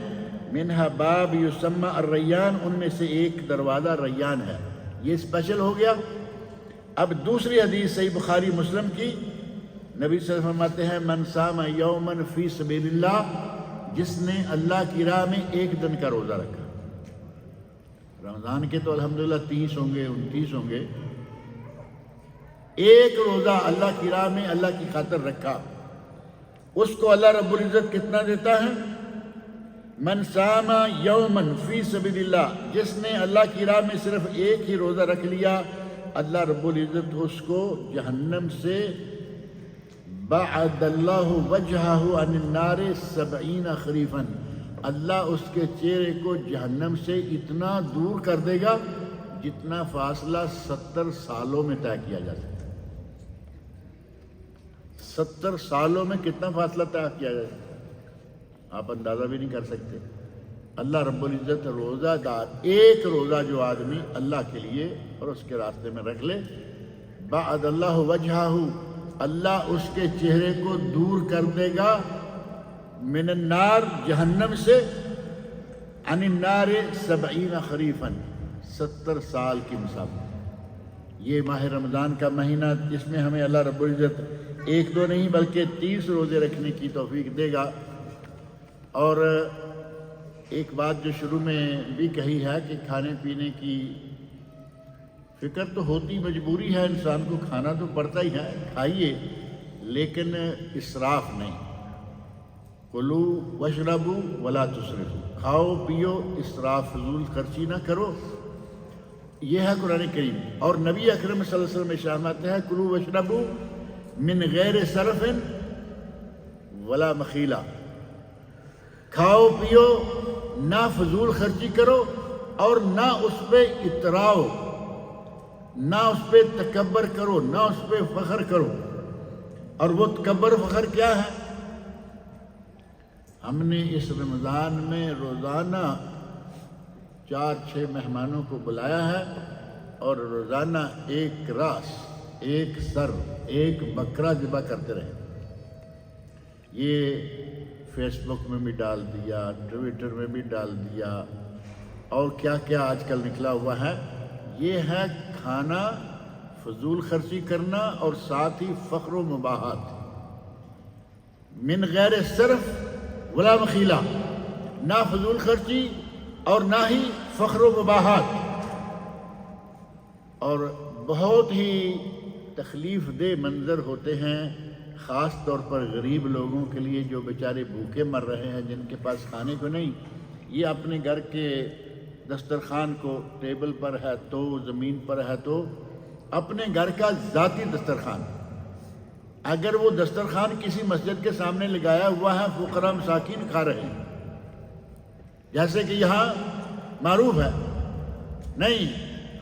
منہا باب یسمى الریان، ان میں سے ایک دروازہ ریان ہے، یہ اسپیشل ہو گیا۔ اب دوسری حدیث صحیح بخاری مسلم کی، نبی صلی اللہ علیہ وسلم فرماتے ہیں من صام یوما فی سبیل اللہ، جس نے اللہ کی راہ میں ایک دن کا روزہ رکھا۔ رمضان کے تو الحمدللہ 30 ہوں گے 29 ہوں گے، ایک روزہ اللہ کی راہ میں اللہ کی خاطر رکھا، اس کو اللہ رب العزت کتنا دیتا ہے؟ من صام یوما فی سبیل اللہ، جس نے اللہ کی راہ میں صرف ایک ہی روزہ رکھ لیا، اللہ رب العزت اس کو جہنم سے بعد اللہ وجہہ عن النار 70 خریفا، اللہ اس کے چہرے کو جہنم سے اتنا دور کر دے گا جتنا فاصلہ 70 سالوں میں طے کیا جا سکتا ہے۔ 70 سالوں میں کتنا فاصلہ طے کیا جا سکتا ہے آپ اندازہ بھی نہیں کر سکتے۔ اللہ رب العزت روزہ دار، ایک روزہ جو آدمی اللہ کے لیے اور اس کے راستے میں رکھ لے، بعد اللہ وجہہ، اللہ اس کے چہرے کو دور کر دے گا من النار، جہنم سے، عن النار 70 خریفا، 70 سال کی مسافت۔ یہ ماہ رمضان کا مہینہ جس میں ہمیں اللہ رب العزت ایک دو نہیں بلکہ 30 روزے رکھنے کی توفیق دے گا۔ اور ایک بات جو شروع میں بھی کہی ہے کہ کھانے پینے کی فکر تو ہوتی، مجبوری ہے، انسان کو کھانا تو پڑتا ہی ہے، کھائیے لیکن اسراف نہیں۔ کلوا واشربوا ولا تسرفوا، کھاؤ پیو، اسراف فضول خرچی نہ کرو، یہ ہے قرآن کریم۔ اور نبی اکرم صلی اللہ علیہ وسلم ارشاد فرماتے ہیں کلوا واشربوا من غیر صرف ولا مخیلہ، کھاؤ پیو، نہ فضول خرچی کرو اور نہ اس پہ اتراؤ، نہ اس پہ تکبر کرو، نہ اس پہ فخر کرو۔ اور وہ تکبر فخر کیا ہے؟ ہم نے اس رمضان میں روزانہ 4-6 مہمانوں کو بلایا ہے اور روزانہ ایک راس، ایک سر، ایک بکرا ذبح کرتے رہے۔ یہ فیس بک میں بھی ڈال دیا، ٹویٹر میں بھی ڈال دیا، اور کیا کیا آج کل نکلا ہوا ہے۔ یہ ہے کھانا، فضول خرچی کرنا اور ساتھ ہی فخر و مباحات، من غیر صرف ولا مخیلہ، نہ فضول خرچی اور نہ ہی فخر و مباحات، اور بہت ہی تکلیف دہ منظر ہوتے ہیں خاص طور پر غریب لوگوں کے لیے جو بیچارے بھوکے مر رہے ہیں، جن کے پاس کھانے کو نہیں۔ یہ اپنے گھر کے دسترخوان کو ٹیبل پر ہے تو زمین پر ہے تو اپنے گھر کا ذاتی دسترخوان، اگر وہ دسترخوان کسی مسجد کے سامنے لگایا ہوا ہے، فقراء مساکین کھا رہے ہیں جیسے کہ یہاں معروف ہے، نہیں،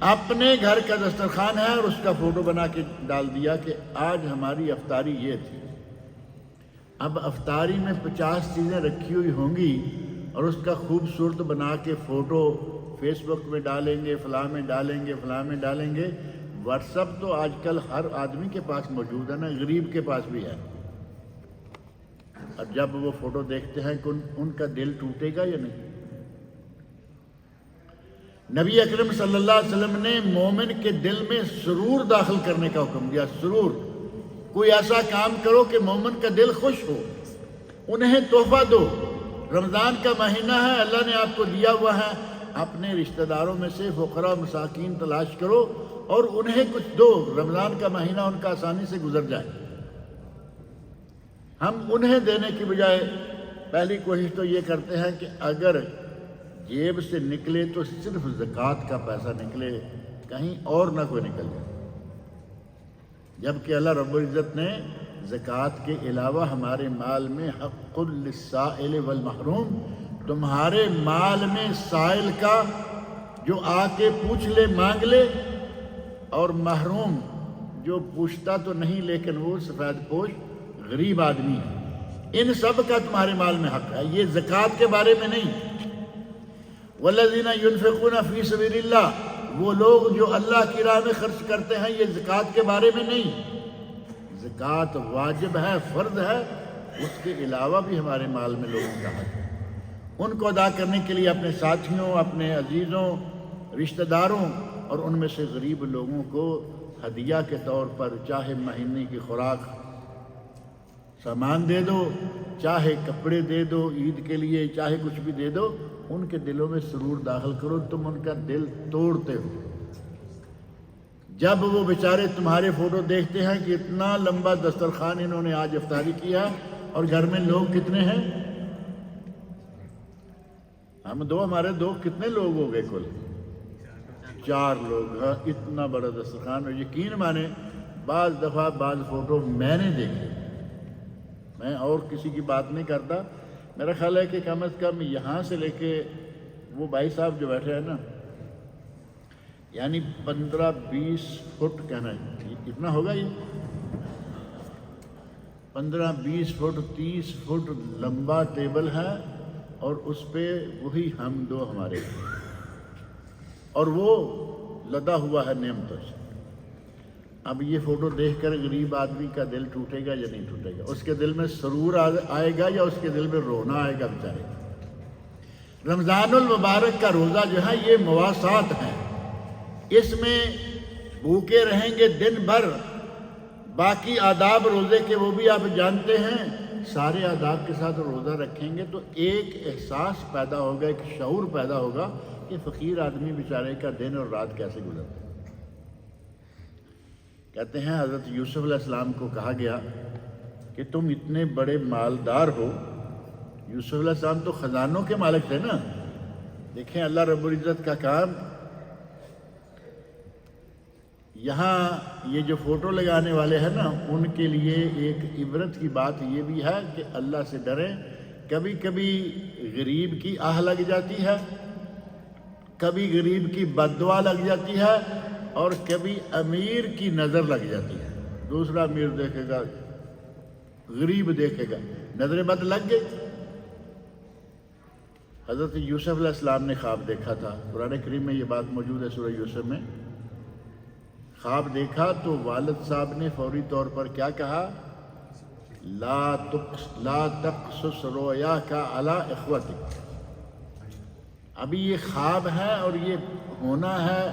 اپنے گھر کا دسترخوان ہے اور اس کا فوٹو بنا کے ڈال دیا کہ آج ہماری افطاری یہ تھی۔ اب افطاری میں 50 چیزیں رکھی ہوئی ہوں گی اور اس کا خوبصورت بنا کے فوٹو فیس بک میں ڈالیں گے، فلاں میں ڈالیں گے، فلاں میں ڈالیں گے۔ واٹس ایپ تو آج کل ہر آدمی کے پاس موجود ہے نا، غریب کے پاس بھی ہے، اور جب وہ فوٹو دیکھتے ہیں کہ ان کا دل ٹوٹے گا یا نہیں؟ نبی اکرم صلی اللہ علیہ وسلم نے مومن کے دل میں سرور داخل کرنے کا حکم دیا۔ سرور، کوئی ایسا کام کرو کہ مومن کا دل خوش ہو، انہیں تحفہ دو۔ رمضان کا مہینہ ہے، اللہ نے آپ کو دیا ہوا ہے، اپنے رشتہ داروں میں سے فقراء مساکین تلاش کرو اور انہیں کچھ دو، رمضان کا مہینہ ان کا آسانی سے گزر جائے۔ ہم انہیں دینے کی بجائے پہلی کوشش تو یہ کرتے ہیں کہ اگر جیب سے نکلے تو صرف زکوٰۃ کا پیسہ نکلے، کہیں اور نہ کوئی نکل جائے، جبکہ اللہ رب العزت نے زکوٰۃ کے علاوہ ہمارے مال میں حق للسائل والمحروم، تمہارے مال میں سائل کا جو آ کے پوچھ لے مانگ لے، اور محروم جو پوچھتا تو نہیں لیکن وہ سفید پوش غریب آدمی ہے، ان سب کا تمہارے مال میں حق ہے۔ یہ زکوٰۃ کے بارے میں نہیں۔ والذین ينفقون فی سبیل اللہ، وہ لوگ جو اللہ کی راہ میں خرچ کرتے ہیں، یہ زکوٰۃ کے بارے میں نہیں۔ زکوٰۃ واجب ہے، فرض ہے، اس کے علاوہ بھی ہمارے مال میں لوگوں کا حق ہے، ان کو ادا کرنے کے لیے اپنے ساتھیوں، اپنے عزیزوں، رشتہ داروں اور ان میں سے غریب لوگوں کو ہدیہ کے طور پر چاہے مہینے کی خوراک سامان دے دو، چاہے کپڑے دے دو عید کے لیے، چاہے کچھ بھی دے دو، ان کے دلوں میں سرور داخل کرو۔ تم ان کا دل توڑتے ہو جب وہ بیچارے تمہارے فوٹو دیکھتے ہیں کہ اتنا لمبا دسترخوان انہوں نے آج افطاری کیا اور گھر میں لوگ کتنے ہیں، ہم دو، ہمارے دو، کتنے لوگ ہو گئے کل؟ 4 لوگ، ہاں، اتنا بڑا دسترخوان۔ اور یقین مانے بعض دفعہ بعض فوٹو میں نے دیکھے، میں اور کسی کی بات نہیں کرتا، میرا خیال ہے کہ کم از کم یہاں سے لے کے وہ بھائی صاحب جو بیٹھے ہیں نا، یعنی 15-20 فٹ کہنا ہے، کتنا ہوگا یہ؟ 15-20 فٹ 30 فٹ لمبا ٹیبل ہے، اور اس پہ وہی ہم دو ہمارے، اور وہ لدا ہوا ہے نعمتوں سے۔ اب یہ فوٹو دیکھ کر غریب آدمی کا دل ٹوٹے گا یا نہیں ٹوٹے گا؟ اس کے دل میں سرور آئے گا یا اس کے دل میں رونا آئے گا بیچارے؟ رمضان المبارک کا روزہ جو ہے یہ مواسات ہے، اس میں بھوکے رہیں گے دن بھر، باقی آداب روزے کے وہ بھی آپ جانتے ہیں، سارے آداب کے ساتھ روزہ رکھیں گے تو ایک احساس پیدا ہوگا، ایک شعور پیدا ہوگا کہ فقیر آدمی بیچارے کا دن اور رات کیسے گزرتا ہے۔ کہتے ہیں حضرت یوسف علیہ السلام کو کہا گیا کہ تم اتنے بڑے مالدار ہو، یوسف علیہ السلام تو خزانوں کے مالک تھے نا۔ دیکھیں اللہ رب العزت کا کام، یہاں یہ جو فوٹو لگانے والے ہیں نا، ان کے لیے ایک عبرت کی بات یہ بھی ہے کہ اللہ سے ڈریں۔ کبھی کبھی غریب کی آہ لگ جاتی ہے، کبھی غریب کی بد دعا لگ جاتی ہے، اور کبھی امیر کی نظر لگ جاتی ہے۔ دوسرا امیر دیکھے گا، غریب دیکھے گا، نظر بد لگ گئی۔ حضرت یوسف علیہ السلام نے خواب دیکھا تھا، قرآن کریم میں یہ بات موجود ہے سورہ یوسف میں۔ خواب دیکھا تو والد صاحب نے فوری طور پر کیا کہا؟ لا تقصص رؤیاک علی اخوتک۔ ابھی یہ خواب ہے اور یہ ہونا ہے،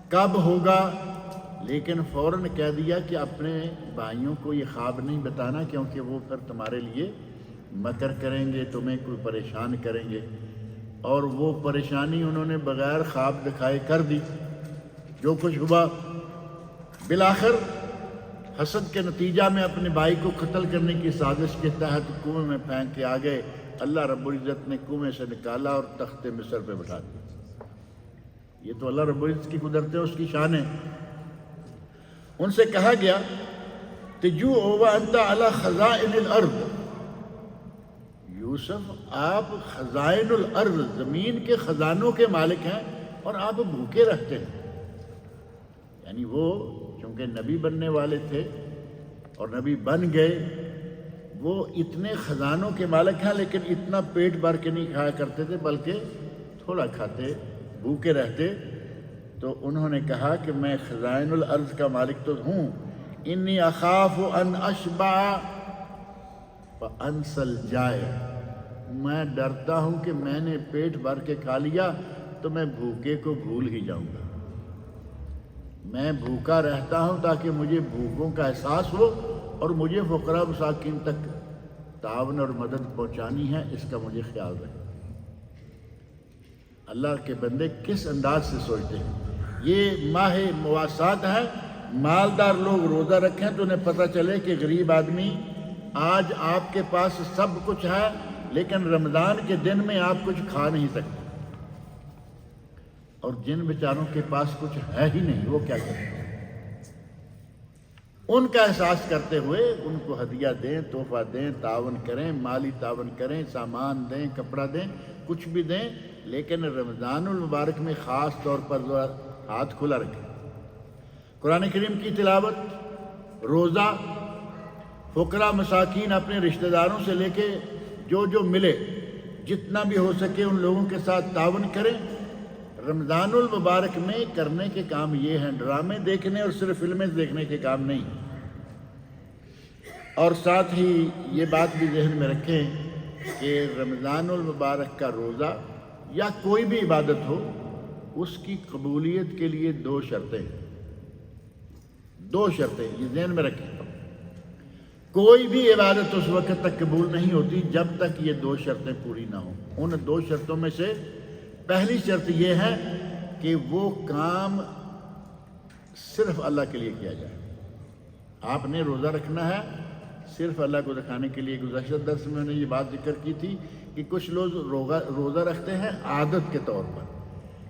کب ہوگا؟ لیکن فوراً کہہ دیا کہ اپنے بھائیوں کو یہ خواب نہیں بتانا، کیونکہ وہ پھر تمہارے لیے مکر کریں گے، تمہیں کوئی پریشان کریں گے، اور وہ پریشانی انہوں نے بغیر خواب دکھائے کر دی۔ جو کچھ ہوا، بالآخر حسد کے نتیجہ میں اپنے بھائی کو قتل کرنے کی سازش کے تحت کنویں میں پھینک کے آ گئے۔ اللہ رب العزت نے کنویں سے نکالا اور تخت مصر پہ بٹھا دیا۔ یہ تو اللہ رب العزت کی قدرت ہے، اس کی شان ہے۔ ان سے کہا گیا تجوع وانت علی خزائن الارض، یوسف آپ خزائن الارض، زمین کے خزانوں کے مالک ہیں، اور آپ بھوکے رہتے ہیں۔ یعنی وہ چونکہ نبی بننے والے تھے اور نبی بن گئے، وہ اتنے خزانوں کے مالک ہیں، لیکن اتنا پیٹ بھر کے نہیں کھایا کرتے تھے، بلکہ تھوڑا کھاتے، بھوکے رہتے۔ تو انہوں نے کہا کہ میں خزائن الارض کا مالک تو ہوں، انی اخاف ان اشبع فانسى الجائع، میں ڈرتا ہوں کہ میں نے پیٹ بھر کے کھا لیا تو میں بھوکے کو بھول ہی جاؤں گا۔ میں بھوکا رہتا ہوں تاکہ مجھے بھوکوں کا احساس ہو، اور مجھے فقراء مساکین تک تعاون اور مدد پہنچانی ہے، اس کا مجھے خیال رہے۔ اللہ کے بندے کس انداز سے سوچتے ہیں۔ یہ ماہ مواسات ہے، مالدار لوگ روزہ رکھیں تو انہیں پتہ چلے کہ غریب آدمی آج آپ کے پاس سب کچھ ہے، لیکن رمضان کے دن میں آپ کچھ کھا نہیں سکتے، اور جن بیچاروں کے پاس کچھ ہے ہی نہیں وہ کیا کریں۔ ان کا احساس کرتے ہوئے ان کو ہدیہ دیں، تحفہ دیں، تعاون کریں، مالی تعاون کریں، سامان دیں، کپڑا دیں، کچھ بھی دیں، لیکن رمضان المبارک میں خاص طور پر ہاتھ کھلا رکھیں۔ قرآن کریم کی تلاوت، روزہ، فقراء مساکین اپنے رشتہ داروں سے لے کے جو ملے، جتنا بھی ہو سکے ان لوگوں کے ساتھ تعاون کریں۔ رمضان المبارک میں کرنے کے کام یہ ہیں، ڈرامے دیکھنے اور صرف فلمیں دیکھنے کے کام نہیں۔ اور ساتھ ہی یہ بات بھی ذہن میں رکھیں کہ رمضان المبارک کا روزہ یا کوئی بھی عبادت ہو، اس کی قبولیت کے لیے دو شرطیں، یہ ذہن میں رکھیں۔ کوئی بھی عبادت اس وقت تک قبول نہیں ہوتی جب تک یہ دو شرطیں پوری نہ ہوں۔ ان دو شرطوں میں سے پہلی شرط یہ ہے کہ وہ کام صرف اللہ کے لیے کیا جائے۔ آپ نے روزہ رکھنا ہے صرف اللہ کو دکھانے کے لیے۔ گزشتہ درس میں نے یہ بات ذکر کی تھی کہ کچھ لوگ روزہ رکھتے ہیں عادت کے طور پر،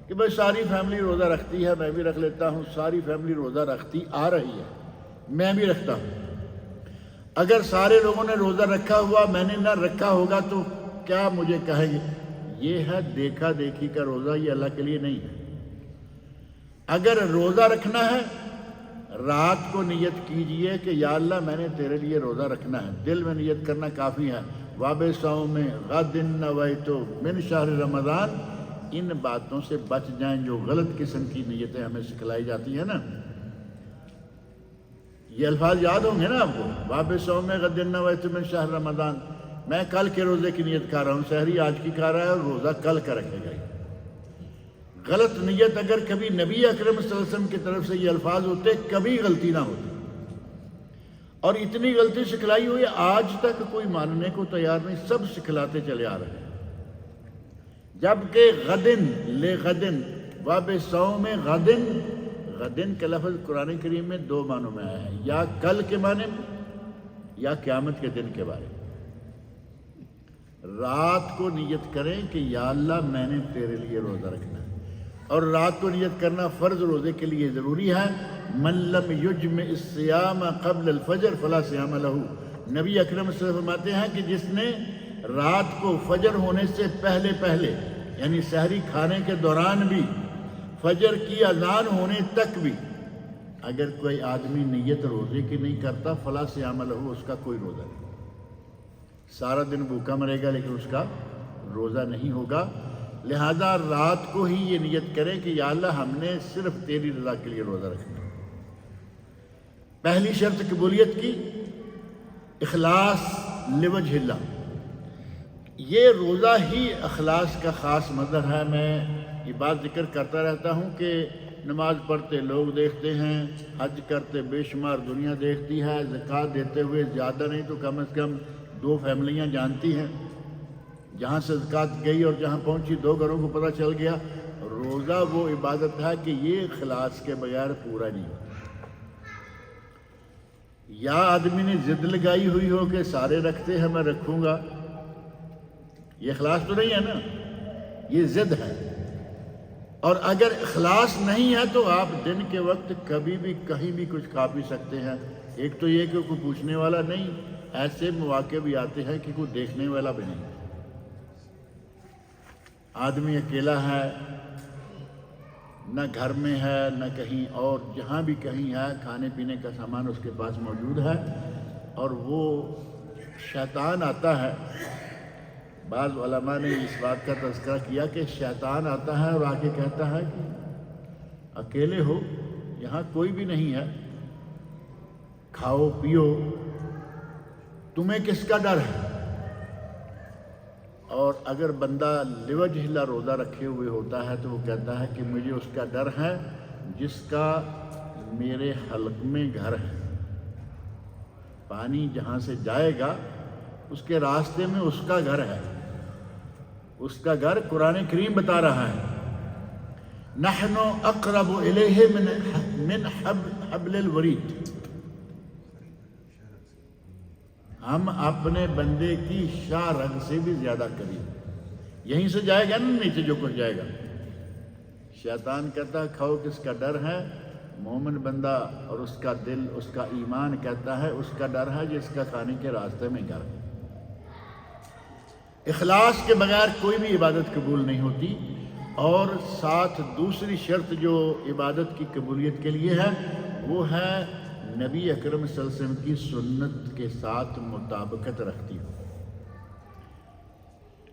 کہ بھائی ساری فیملی روزہ رکھتی ہے، میں بھی رکھ لیتا ہوں، ساری فیملی روزہ رکھتی آ رہی ہے، میں بھی رکھتا ہوں۔ اگر سارے لوگوں نے روزہ رکھا ہوا میں نے نہ رکھا ہوگا تو کیا مجھے کہیں گے؟ یہ ہے دیکھا دیکھی کا روزہ، یہ اللہ کے لیے نہیں ہے۔ اگر روزہ رکھنا ہے، رات کو نیت کیجئے کہ یا اللہ میں نے تیرے لیے روزہ رکھنا ہے، دل میں نیت کرنا کافی ہے۔ وَبِصَوْمِ غَدٍ نَوَيْتُ مِنْ شَهْرِ رمضان، ان باتوں سے بچ جائیں جو غلط قسم کی نیتیں ہمیں سکھلائی جاتی ہیں نا۔ یہ الفاظ یاد ہوں گے نا آپ کو، وَبِصَوْمِ غَدٍ نَوَيْتُ مِنْ شَهْرِ رمضان، میں کل کے روزے کی نیت کر رہا ہوں، سحری آج کی کھا رہا ہے اور روزہ کل کا رکھے گا۔ غلط نیت اگر کبھی نبی اکرم صلی اللہ علیہ وسلم کی طرف سے یہ الفاظ ہوتے کبھی غلطی نہ ہوتی، اور اتنی غلطی سکھلائی ہوئی آج تک کوئی ماننے کو تیار نہیں، سب سکھلاتے چلے آ رہے ہیں۔ جبکہ غدن لے غدن وَبِصَوْمِ غدن، غدن کا لفظ قرآن کریم میں دو معنوں میں آیا ہے، یا کل کے معنی میں یا قیامت کے دن کے بارے میں۔ رات کو نیت کریں کہ یا اللہ میں نے تیرے لیے روزہ رکھنا ہے، اور رات کو نیت کرنا فرض روزے کے لیے ضروری ہے۔ من لم یجمع الصیام قبل الفجر فلا صیام لہ، نبی اکرم صلی اللہ علیہ وسلم فرماتے ہیں کہ جس نے رات کو فجر ہونے سے پہلے یعنی سحری کھانے کے دوران بھی، فجر کی اذان ہونے تک بھی اگر کوئی آدمی نیت روزے کی نہیں کرتا فلا صیام لہ، اس کا کوئی روزہ نہیں، سارا دن بھوکا مرے گا لیکن اس کا روزہ نہیں ہوگا۔ لہذا رات کو ہی یہ نیت کریں کہ یا اللہ ہم نے صرف تیری رضا کے لیے روزہ رکھنا ہے۔ پہلی شرط قبولیت کی، اخلاص لوجہ اللہ، یہ روزہ ہی اخلاص کا خاص مظہر ہے۔ میں یہ بات ذکر کرتا رہتا ہوں کہ نماز پڑھتے لوگ دیکھتے ہیں، حج کرتے بے شمار دنیا دیکھتی ہے، زکوٰۃ دیتے ہوئے زیادہ نہیں تو کم از کم دو فیملیاں جانتی ہیں، جہاں سے زکوٰۃ گئی اور جہاں پہنچی 2 گھروں کو پتہ چل گیا۔ روزہ وہ عبادت ہے کہ یہ اخلاص کے بغیر پورا نہیں ہوتا۔ یا آدمی نے ضد لگائی ہوئی ہو کہ سارے رکھتے ہیں میں رکھوں گا، یہ اخلاص تو نہیں ہے نا، یہ ضد ہے۔ اور اگر اخلاص نہیں ہے تو آپ دن کے وقت کبھی بھی کہیں بھی کچھ کھا پی سکتے ہیں۔ ایک تو یہ کہ کوئی پوچھنے والا نہیں، ایسے مواقع بھی آتے ہیں کہ کوئی دیکھنے والا بھی نہیں، آدمی اکیلا ہے، نہ گھر میں ہے نہ کہیں اور، جہاں بھی کہیں ہے کھانے پینے کا سامان اس کے پاس موجود ہے، اور وہ شیطان آتا ہے۔ بعض علماء نے اس بات کا تذکرہ کیا کہ شیطان آتا ہے اور آ کے کہتا ہے کہ اکیلے ہو، یہاں کوئی بھی نہیں ہے، کھاؤ پیو، تمہیں کس کا ڈر ہے؟ اور اگر بندہ لوجہ اللہ روزہ رکھے ہوئے ہوتا ہے تو وہ کہتا ہے کہ مجھے اس کا ڈر ہے جس کا میرے حلق میں گھر ہے، پانی جہاں سے جائے گا اس کے راستے میں اس کا گھر ہے، اس کا گھر قرآن کریم بتا رہا ہے نحن اقرب الیہ من حبل الورید، ہم اپنے بندے کی شاہ رگ سے بھی زیادہ قریب، یہیں سے جائے گا نا نیچے جو کچھ جائے گا۔ شیطان کہتا ہے کھاؤ کس کا ڈر ہے؟ مومن بندہ اور اس کا دل، اس کا ایمان کہتا ہے اس کا ڈر ہے جس کا کھانے کے راستے میں گھر ہے۔ اخلاص کے بغیر کوئی بھی عبادت قبول نہیں ہوتی، اور ساتھ دوسری شرط جو عبادت کی قبولیت کے لیے ہے وہ ہے نبی اکرم صلی اللہ علیہ وسلم کی سنت کے ساتھ مطابقت رکھتی ہو۔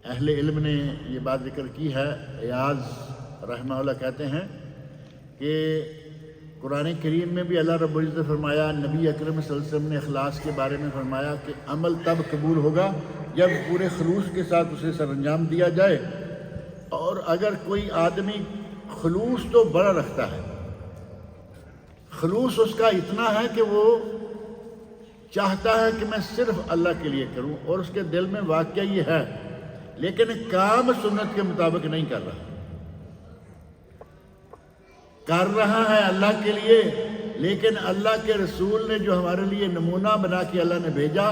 اہل علم نے یہ بات ذکر کی ہے، ایاز رحمہ اللہ کہتے ہیں کہ قرآن کریم میں بھی اللہ رب العزت نے فرمایا، نبی اکرم صلی اللہ علیہ وسلم نے اخلاص کے بارے میں فرمایا کہ عمل تب قبول ہوگا جب پورے خلوص کے ساتھ اسے سر انجام دیا جائے۔ اور اگر کوئی آدمی خلوص تو بڑا رکھتا ہے، خلوص اس کا اتنا ہے کہ وہ چاہتا ہے کہ میں صرف اللہ کے لیے کروں، اور اس کے دل میں واقعہ یہ ہے، لیکن کام سنت کے مطابق نہیں کر رہا ہے اللہ کے لیے، لیکن اللہ کے رسول نے جو ہمارے لیے نمونہ بنا کے اللہ نے بھیجا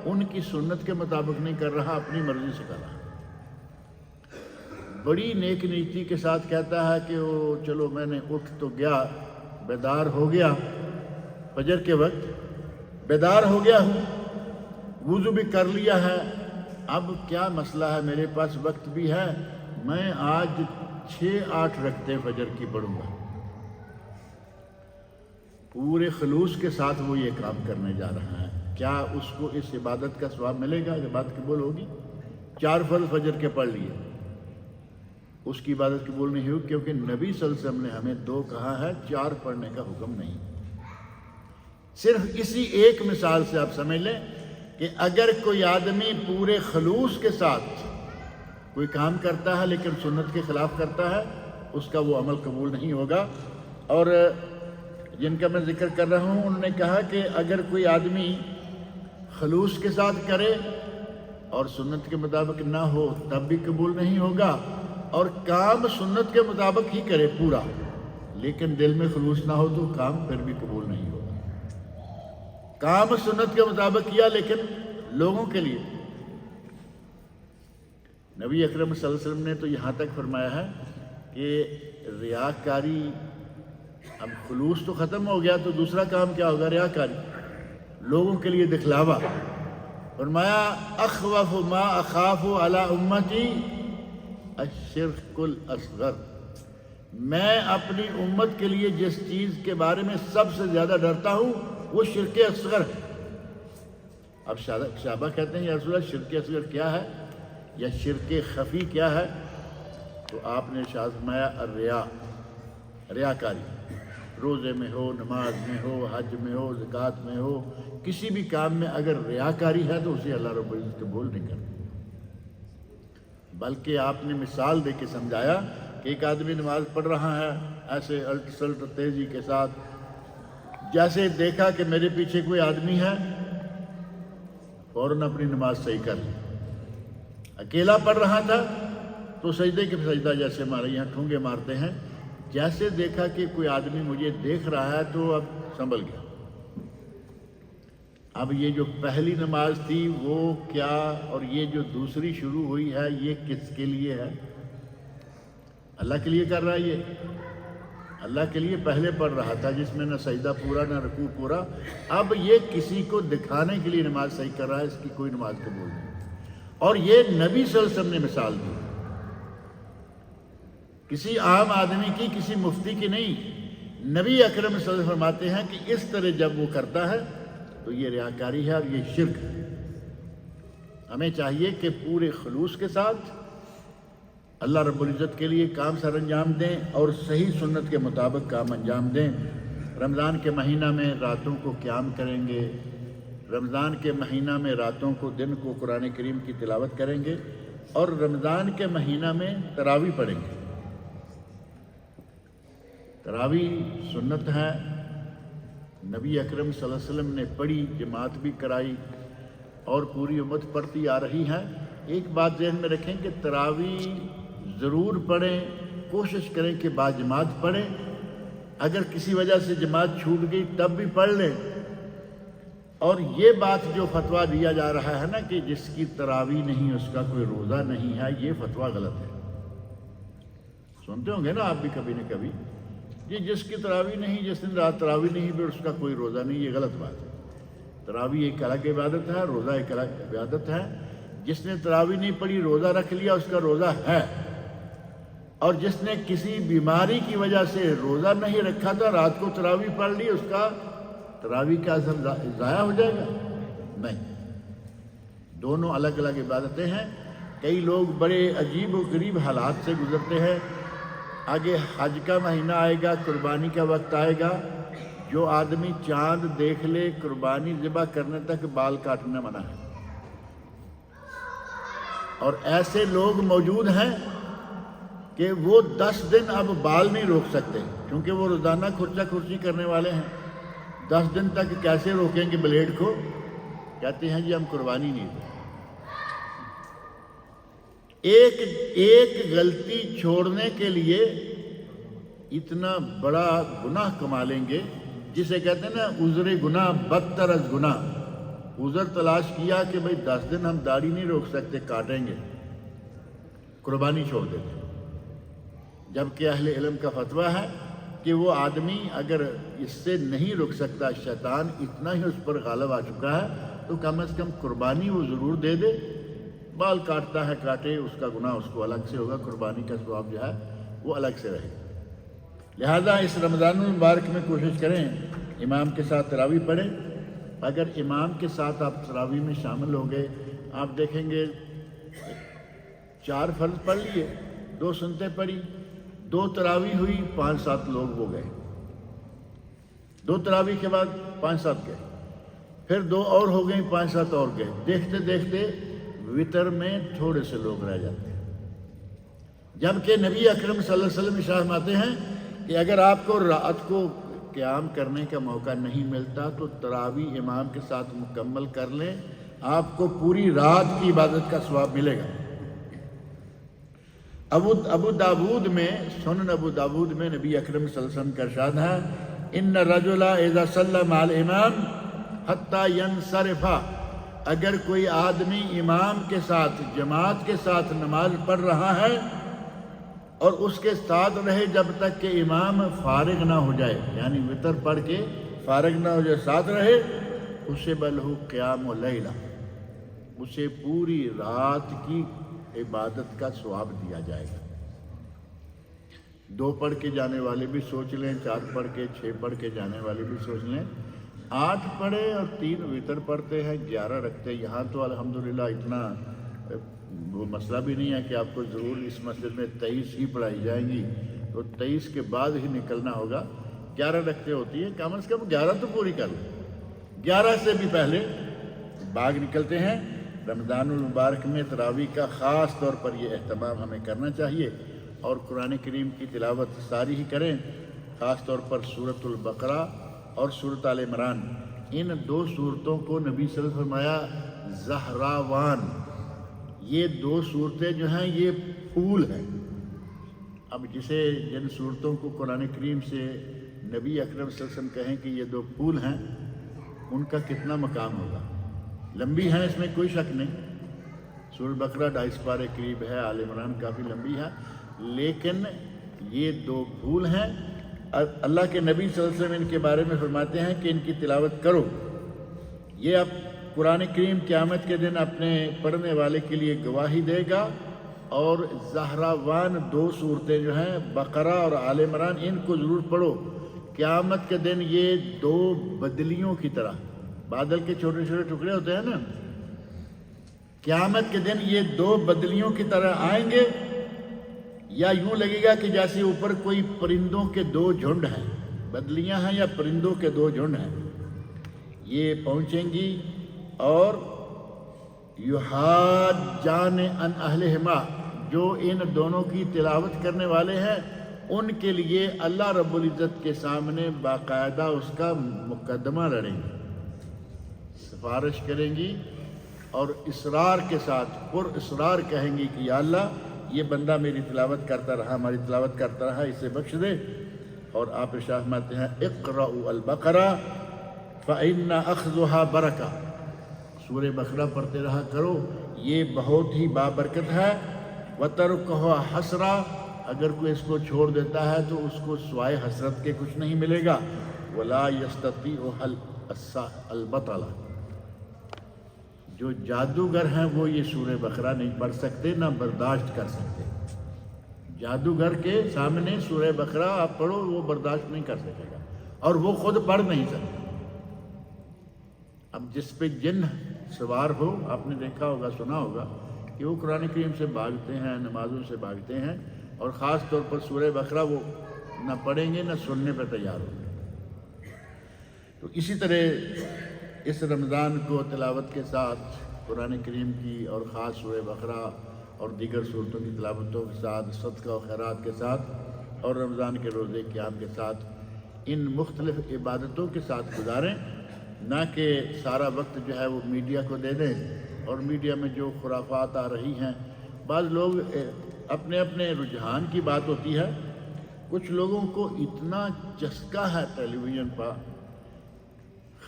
ان کی سنت کے مطابق نہیں کر رہا، اپنی مرضی سے کر رہا۔ بڑی نیک نیتی کے ساتھ کہتا ہے کہ وہ چلو میں نے اٹھ تو گیا، بیدار ہو گیا، فجر کے وقت بیدار ہو گیا ہوں، وضو بھی کر لیا ہے، اب کیا مسئلہ ہے، میرے پاس وقت بھی ہے، میں آج 6-8 رکعتیں فجر کی پڑھوں گا۔ پورے خلوص کے ساتھ وہ یہ کام کرنے جا رہا ہے، کیا اس کو اس عبادت کا ثواب ملے گا؟ عبادت قبول ہوگی؟ 4 فرض فجر کے پڑھ لیے، اس کی عبادت قبول نہیں ہوگی، کیونکہ نبی صلی اللہ علیہ وسلم نے ہمیں 2 کہا ہے، 4 پڑھنے کا حکم نہیں۔ صرف اسی ایک مثال سے آپ سمجھ لیں کہ اگر کوئی آدمی پورے خلوص کے ساتھ کوئی کام کرتا ہے لیکن سنت کے خلاف کرتا ہے، اس کا وہ عمل قبول نہیں ہوگا۔ اور جن کا میں ذکر کر رہا ہوں انہوں نے کہا کہ اگر کوئی آدمی خلوص کے ساتھ کرے اور سنت کے مطابق نہ ہو تب بھی قبول نہیں ہوگا، اور کام سنت کے مطابق ہی کرے پورا لیکن دل میں خلوص نہ ہو تو کام پھر بھی قبول نہیں ہوگا۔ کام سنت کے مطابق کیا لیکن لوگوں کے لیے، نبی اکرم صلی اللہ علیہ وسلم نے تو یہاں تک فرمایا ہے کہ ریاکاری، اب خلوص تو ختم ہو گیا تو دوسرا کام کیا ہوگا؟ ریاکاری، لوگوں کے لیے دکھلاوا۔ فرمایا اخوف ما اخاف علی امتی الشرک الاصغر، میں اپنی امت کے لیے جس چیز کے بارے میں سب سے زیادہ ڈرتا ہوں وہ شرک اصغر ہے۔ اب صحابہ کہتے ہیں یا رسول اللہ شرک اصغر کیا ہے یا شرک خفی کیا ہے؟ تو آپ نے ارشاد فرمایا الریا، ریاکاری، روزے میں ہو، نماز میں ہو، حج میں ہو، زکوٰۃ میں ہو، کسی بھی کام میں اگر ریاکاری ہے تو اسے اللہ رب العزت قبول نہیں کرتا۔ بلکہ آپ نے مثال دے کے سمجھایا کہ ایک آدمی نماز پڑھ رہا ہے ایسے الٹ سلٹ تیزی کے ساتھ، جیسے دیکھا کہ میرے پیچھے کوئی آدمی ہے فوراً اپنی نماز صحیح کر لی۔ اکیلا پڑھ رہا تھا تو سجدے کے سجدہ جیسے ہمارے یہاں ٹھونگے مارتے ہیں، جیسے دیکھا کہ کوئی آدمی مجھے دیکھ رہا ہے تو اب سنبھل گیا۔ اب یہ جو پہلی نماز تھی وہ کیا، اور یہ جو دوسری شروع ہوئی ہے یہ کس کے لیے ہے؟ اللہ کے لیے کر رہا ہے، یہ اللہ کے لیے پہلے پڑھ رہا تھا جس میں نہ سجدہ پورا نہ رکوع پورا، اب یہ کسی کو دکھانے کے لیے نماز صحیح کر رہا ہے، اس کی کوئی نماز قبول نہیں۔ اور یہ نبی صلی اللہ علیہ وسلم نے مثال دی، کسی عام آدمی کی، کسی مفتی کی نہیں۔ نبی اکرم صلی اللہ علیہ وسلم فرماتے ہیں کہ اس طرح جب وہ کرتا ہے تو یہ ریاکاری ہے اور یہ شرک ہے۔ ہمیں چاہیے کہ پورے خلوص کے ساتھ اللہ رب العزت کے لیے کام سر انجام دیں اور صحیح سنت کے مطابق کام انجام دیں۔ رمضان کے مہینہ میں راتوں کو قیام کریں گے، رمضان کے مہینہ میں راتوں کو، دن کو قرآن کریم کی تلاوت کریں گے، اور رمضان کے مہینہ میں تراویح پڑھیں گے۔ تراویح سنت ہے، نبی اکرم صلی اللہ علیہ وسلم نے پڑھی، جماعت بھی کرائی اور پوری امت پڑھتی آ رہی ہے۔ ایک بات ذہن میں رکھیں کہ تراویح ضرور پڑھیں، کوشش کریں کہ با جماعت پڑھیں، اگر کسی وجہ سے جماعت چھوٹ گئی تب بھی پڑھ لیں۔ اور یہ بات جو فتویٰ دیا جا رہا ہے نا کہ جس کی تراویح نہیں اس کا کوئی روزہ نہیں ہے، یہ فتویٰ غلط ہے۔ سنتے ہوں گے نا آپ بھی کبھی نہ کبھی، یہ جس کی تراویح نہیں، جس دن رات تراویح نہیں پھر اس کا کوئی روزہ نہیں، یہ غلط بات ہے۔ تراویح ایک الگ عبادت ہے، روزہ ایک الگ عبادت ہے۔ جس نے تراویح نہیں پڑھی، روزہ رکھ لیا، اس کا روزہ ہے، اور جس نے کسی بیماری کی وجہ سے روزہ نہیں رکھا تھا، رات کو تراویح پڑھ لی، اس کا تراویح کا اثر ضائع ہو جائے گا؟ نہیں، دونوں الگ الگ عبادتیں ہیں۔ کئی لوگ بڑے عجیب و غریب حالات سے گزرتے ہیں۔ آگے حج کا مہینہ آئے گا، قربانی کا وقت آئے گا، جو آدمی چاند دیکھ لے قربانی ذبح کرنے تک بال کاٹنا منع ہے۔ اور ایسے لوگ موجود ہیں کہ وہ 10 دن اب بال نہیں روک سکتے، کیونکہ وہ روزانہ کھرچا کھرچی کرنے والے ہیں۔ 10 دن تک کیسے روکیں گے بلیڈ کو؟ کہتے ہیں جی ہم قربانی نہیں دیں۔ ایک غلطی چھوڑنے کے لیے اتنا بڑا گناہ کما لیں گے، جسے کہتے ہیں نا عذر گناہ بدتر از گناہ۔ عذر تلاش کیا کہ بھئی 10 دن ہم داڑھی نہیں روک سکتے، کاٹیں گے، قربانی چھوڑ دیتے۔ جبکہ اہل علم کا فتویٰ ہے کہ وہ آدمی اگر اس سے نہیں رک سکتا، شیطان اتنا ہی اس پر غالب آ چکا ہے، تو کم از کم قربانی وہ ضرور دے دے۔ بال کاٹتا ہے کاٹے، اس کا گناہ اس کو الگ سے ہوگا، قربانی کا ثواب جو ہے وہ الگ سے رہے۔ لہذا اس رمضان المبارک میں کوشش کریں امام کے ساتھ تراویح پڑھیں۔ اگر امام کے ساتھ آپ تراویح میں شامل ہو گئے، آپ دیکھیں گے 4 فرض پڑھ لیے، 2 سنتیں پڑھی، 2 تراویح ہوئی، 5-7 لوگ ہو گئے۔ 2 تراویح کے بعد 5-7 گئے، پھر 2 اور ہو گئیں، 5-7 اور گئے۔ دیکھتے دیکھتے وطر میں تھوڑے سے لوگ رہ جاتے ہیں۔ جبکہ نبی اکرم صلی اللہ علیہ وسلم ارشاد فرماتے ہیں کہ اگر آپ کو رات کو قیام کرنے کا موقع نہیں ملتا تو تراویح امام کے ساتھ مکمل کر لیں، آپ کو پوری رات کی عبادت کا ثواب ملے گا۔ ابو داود میں، سنن ابو داود میں نبی اکرم صلی اللہ علیہ وسلم کا ارشاد ہے، ان الرجل اذا صلی مع الامام حتی ینصرف، اگر کوئی آدمی امام کے ساتھ، جماعت کے ساتھ نماز پڑھ رہا ہے اور اس کے ساتھ رہے جب تک کہ امام فارغ نہ ہو جائے، یعنی وطر پڑھ کے فارغ نہ ہو جائے، ساتھ رہے، اسے بلہ قیام لیلہ، اسے پوری رات کی عبادت کا ثواب دیا جائے گا۔ 2 پڑھ کے جانے والے بھی سوچ لیں، 4 پڑھ کے، 6 پڑھ کے جانے والے بھی سوچ لیں، 8 پڑھے اور 3 وطر پڑھتے ہیں، 11 رکھتے۔ یہاں تو الحمدللہ اتنا وہ مسئلہ بھی نہیں ہے کہ آپ کو ضرور اس مسجد میں 23 ہی پڑھائی جائیں گی، تو 23 کے بعد ہی نکلنا ہوگا۔ 11 رکھتے ہوتی ہیں، کم از کم 11 تو پوری کر لیں۔ 11 سے بھی پہلے باغ نکلتے ہیں۔ رمضان المبارک میں تراویح کا خاص طور پر یہ اہتمام ہمیں کرنا چاہیے، اور قرآن کریم کی تلاوت ساری ہی کریں، خاص طور پر سورۃ البقرہ اور سورۃ آل عمران۔ ان 2 سورتوں کو نبی صلی اللہ علیہ وسلم فرمایا زہراوان، یہ دو صورتیں جو ہیں یہ پھول ہیں۔ اب جن صورتوں کو قرآن کریم سے نبی اکرم صلی اللہ علیہ وسلم کہیں کہ یہ دو پھول ہیں، ان کا کتنا مقام ہوگا۔ لمبی ہیں، اس میں کوئی شک نہیں، سورہ بقرہ 250 پارے قریب ہے، آل عمران کافی لمبی ہے، لیکن یہ دو پھول ہیں۔ اللہ کے نبی صلی اللہ علیہ وسلم ان کے بارے میں فرماتے ہیں کہ ان کی تلاوت کرو، یہ اب قرآن کریم قیامت کے دن اپنے پڑھنے والے کے لیے گواہی دے گا۔ اور زہراوان دو صورتیں جو ہیں بقرہ اور آل عمران، ان کو ضرور پڑھو۔ قیامت کے دن یہ دو بدلیوں کی طرح، بادل کے چھوٹے چھوٹے ٹکڑے ہوتے ہیں نا، قیامت کے دن یہ دو بدلیوں کی طرح آئیں گے، یا یوں لگے گا کہ جیسے اوپر کوئی پرندوں کے دو جھنڈ ہیں، بدلیاں ہیں یا پرندوں کے دو جھنڈ ہیں، یہ پہنچیں گی اور یحاجان عن اہلہما، جو ان دونوں کی تلاوت کرنے والے ہیں ان کے لیے اللہ رب العزت کے سامنے باقاعدہ اس کا مقدمہ لڑیں گی، سفارش کریں گی، اور اصرار کے ساتھ پر اصرار کہیں گی کہ یا اللہ یہ بندہ میری تلاوت کرتا رہا، ہماری تلاوت کرتا رہا، اسے بخش دے۔ اور آپ ارشاد فرماتے ہیں اقرأوا البقرہ فإن أخذها برکہ، سورہ بقرہ پڑھتے رہا کرو، یہ بہت ہی بابرکت ہے۔ وَتَرْكُهَا حَسْرًا، اگر کوئی اس کو چھوڑ دیتا ہے تو اس کو سوائے حسرت کے کچھ نہیں ملے گا۔ وَلَا يَسْتَطِيعُ الْبَطَلَ، جو جادوگر ہیں وہ یہ سورہ بقرہ نہیں پڑھ سکتے، نہ برداشت کر سکتے۔ جادوگر کے سامنے سورہ بقرہ آپ پڑھو، وہ برداشت نہیں کر سکے گا، اور وہ خود پڑھ نہیں سکتا۔ اب جس پہ جن سوار ہو، آپ نے دیکھا ہوگا، سنا ہوگا کہ وہ قرآن کریم سے بھاگتے ہیں، نمازوں سے بھاگتے ہیں، اور خاص طور پر سورہ بقرہ وہ نہ پڑھیں گے نہ سننے پہ تیار ہوں گے۔ تو اسی طرح اس رمضان کو تلاوت کے ساتھ قرآن کریم کی اور خاص سورہ بقرہ اور دیگر صورتوں کی تلاوتوں کے ساتھ، صدقہ و خیرات کے ساتھ، اور رمضان کے روزے قیام کے ساتھ، ان مختلف عبادتوں کے ساتھ گزاریں، نہ کہ سارا وقت جو ہے وہ میڈیا کو دے دیں، اور میڈیا میں جو خرافات آ رہی ہیں، بعض لوگ اپنے اپنے رجحان کی بات ہوتی ہے، کچھ لوگوں کو اتنا چسکا ہے ٹیلی ویژن پر،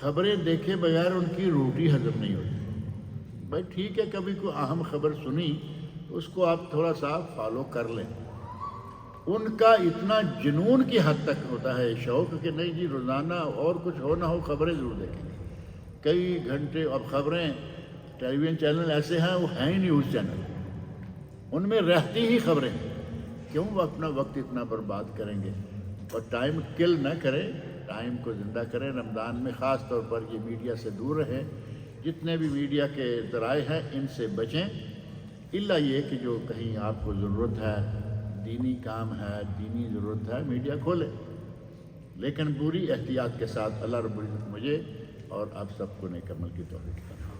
خبریں دیکھے بغیر ان کی روٹی ہضم نہیں ہوتی۔ بھائی ٹھیک ہے، کبھی کوئی اہم خبر سنی تو اس کو آپ تھوڑا سا فالو کر لیں۔ ان کا اتنا جنون کی حد تک ہوتا ہے شوق کہ نہیں جی روزانہ اور کچھ ہو نہ ہو خبریں ضرور دیکھیں گے، کئی گھنٹے۔ اور خبریں ٹیلی ویژن چینل ایسے ہیں، وہ ہیں ہی نیوز چینل، ان میں رہتی ہی خبریں ہیں، کیوں وہ اپنا وقت اتنا برباد کریں گے؟ اور ٹائم کل نہ کرے، ٹائم کو زندہ کریں۔ رمضان میں خاص طور پر یہ میڈیا سے دور رہیں، جتنے بھی میڈیا کے ذرائع ہیں ان سے بچیں، الا یہ کہ جو کہیں آپ کو ضرورت ہے، دینی کام ہے، دینی ضرورت ہے، میڈیا کھولے، لیکن پوری احتیاط کے ساتھ۔ اللہ رب العزت مجھے اور آپ سب کو نیک عمل کی توفیق عطا فرمائے۔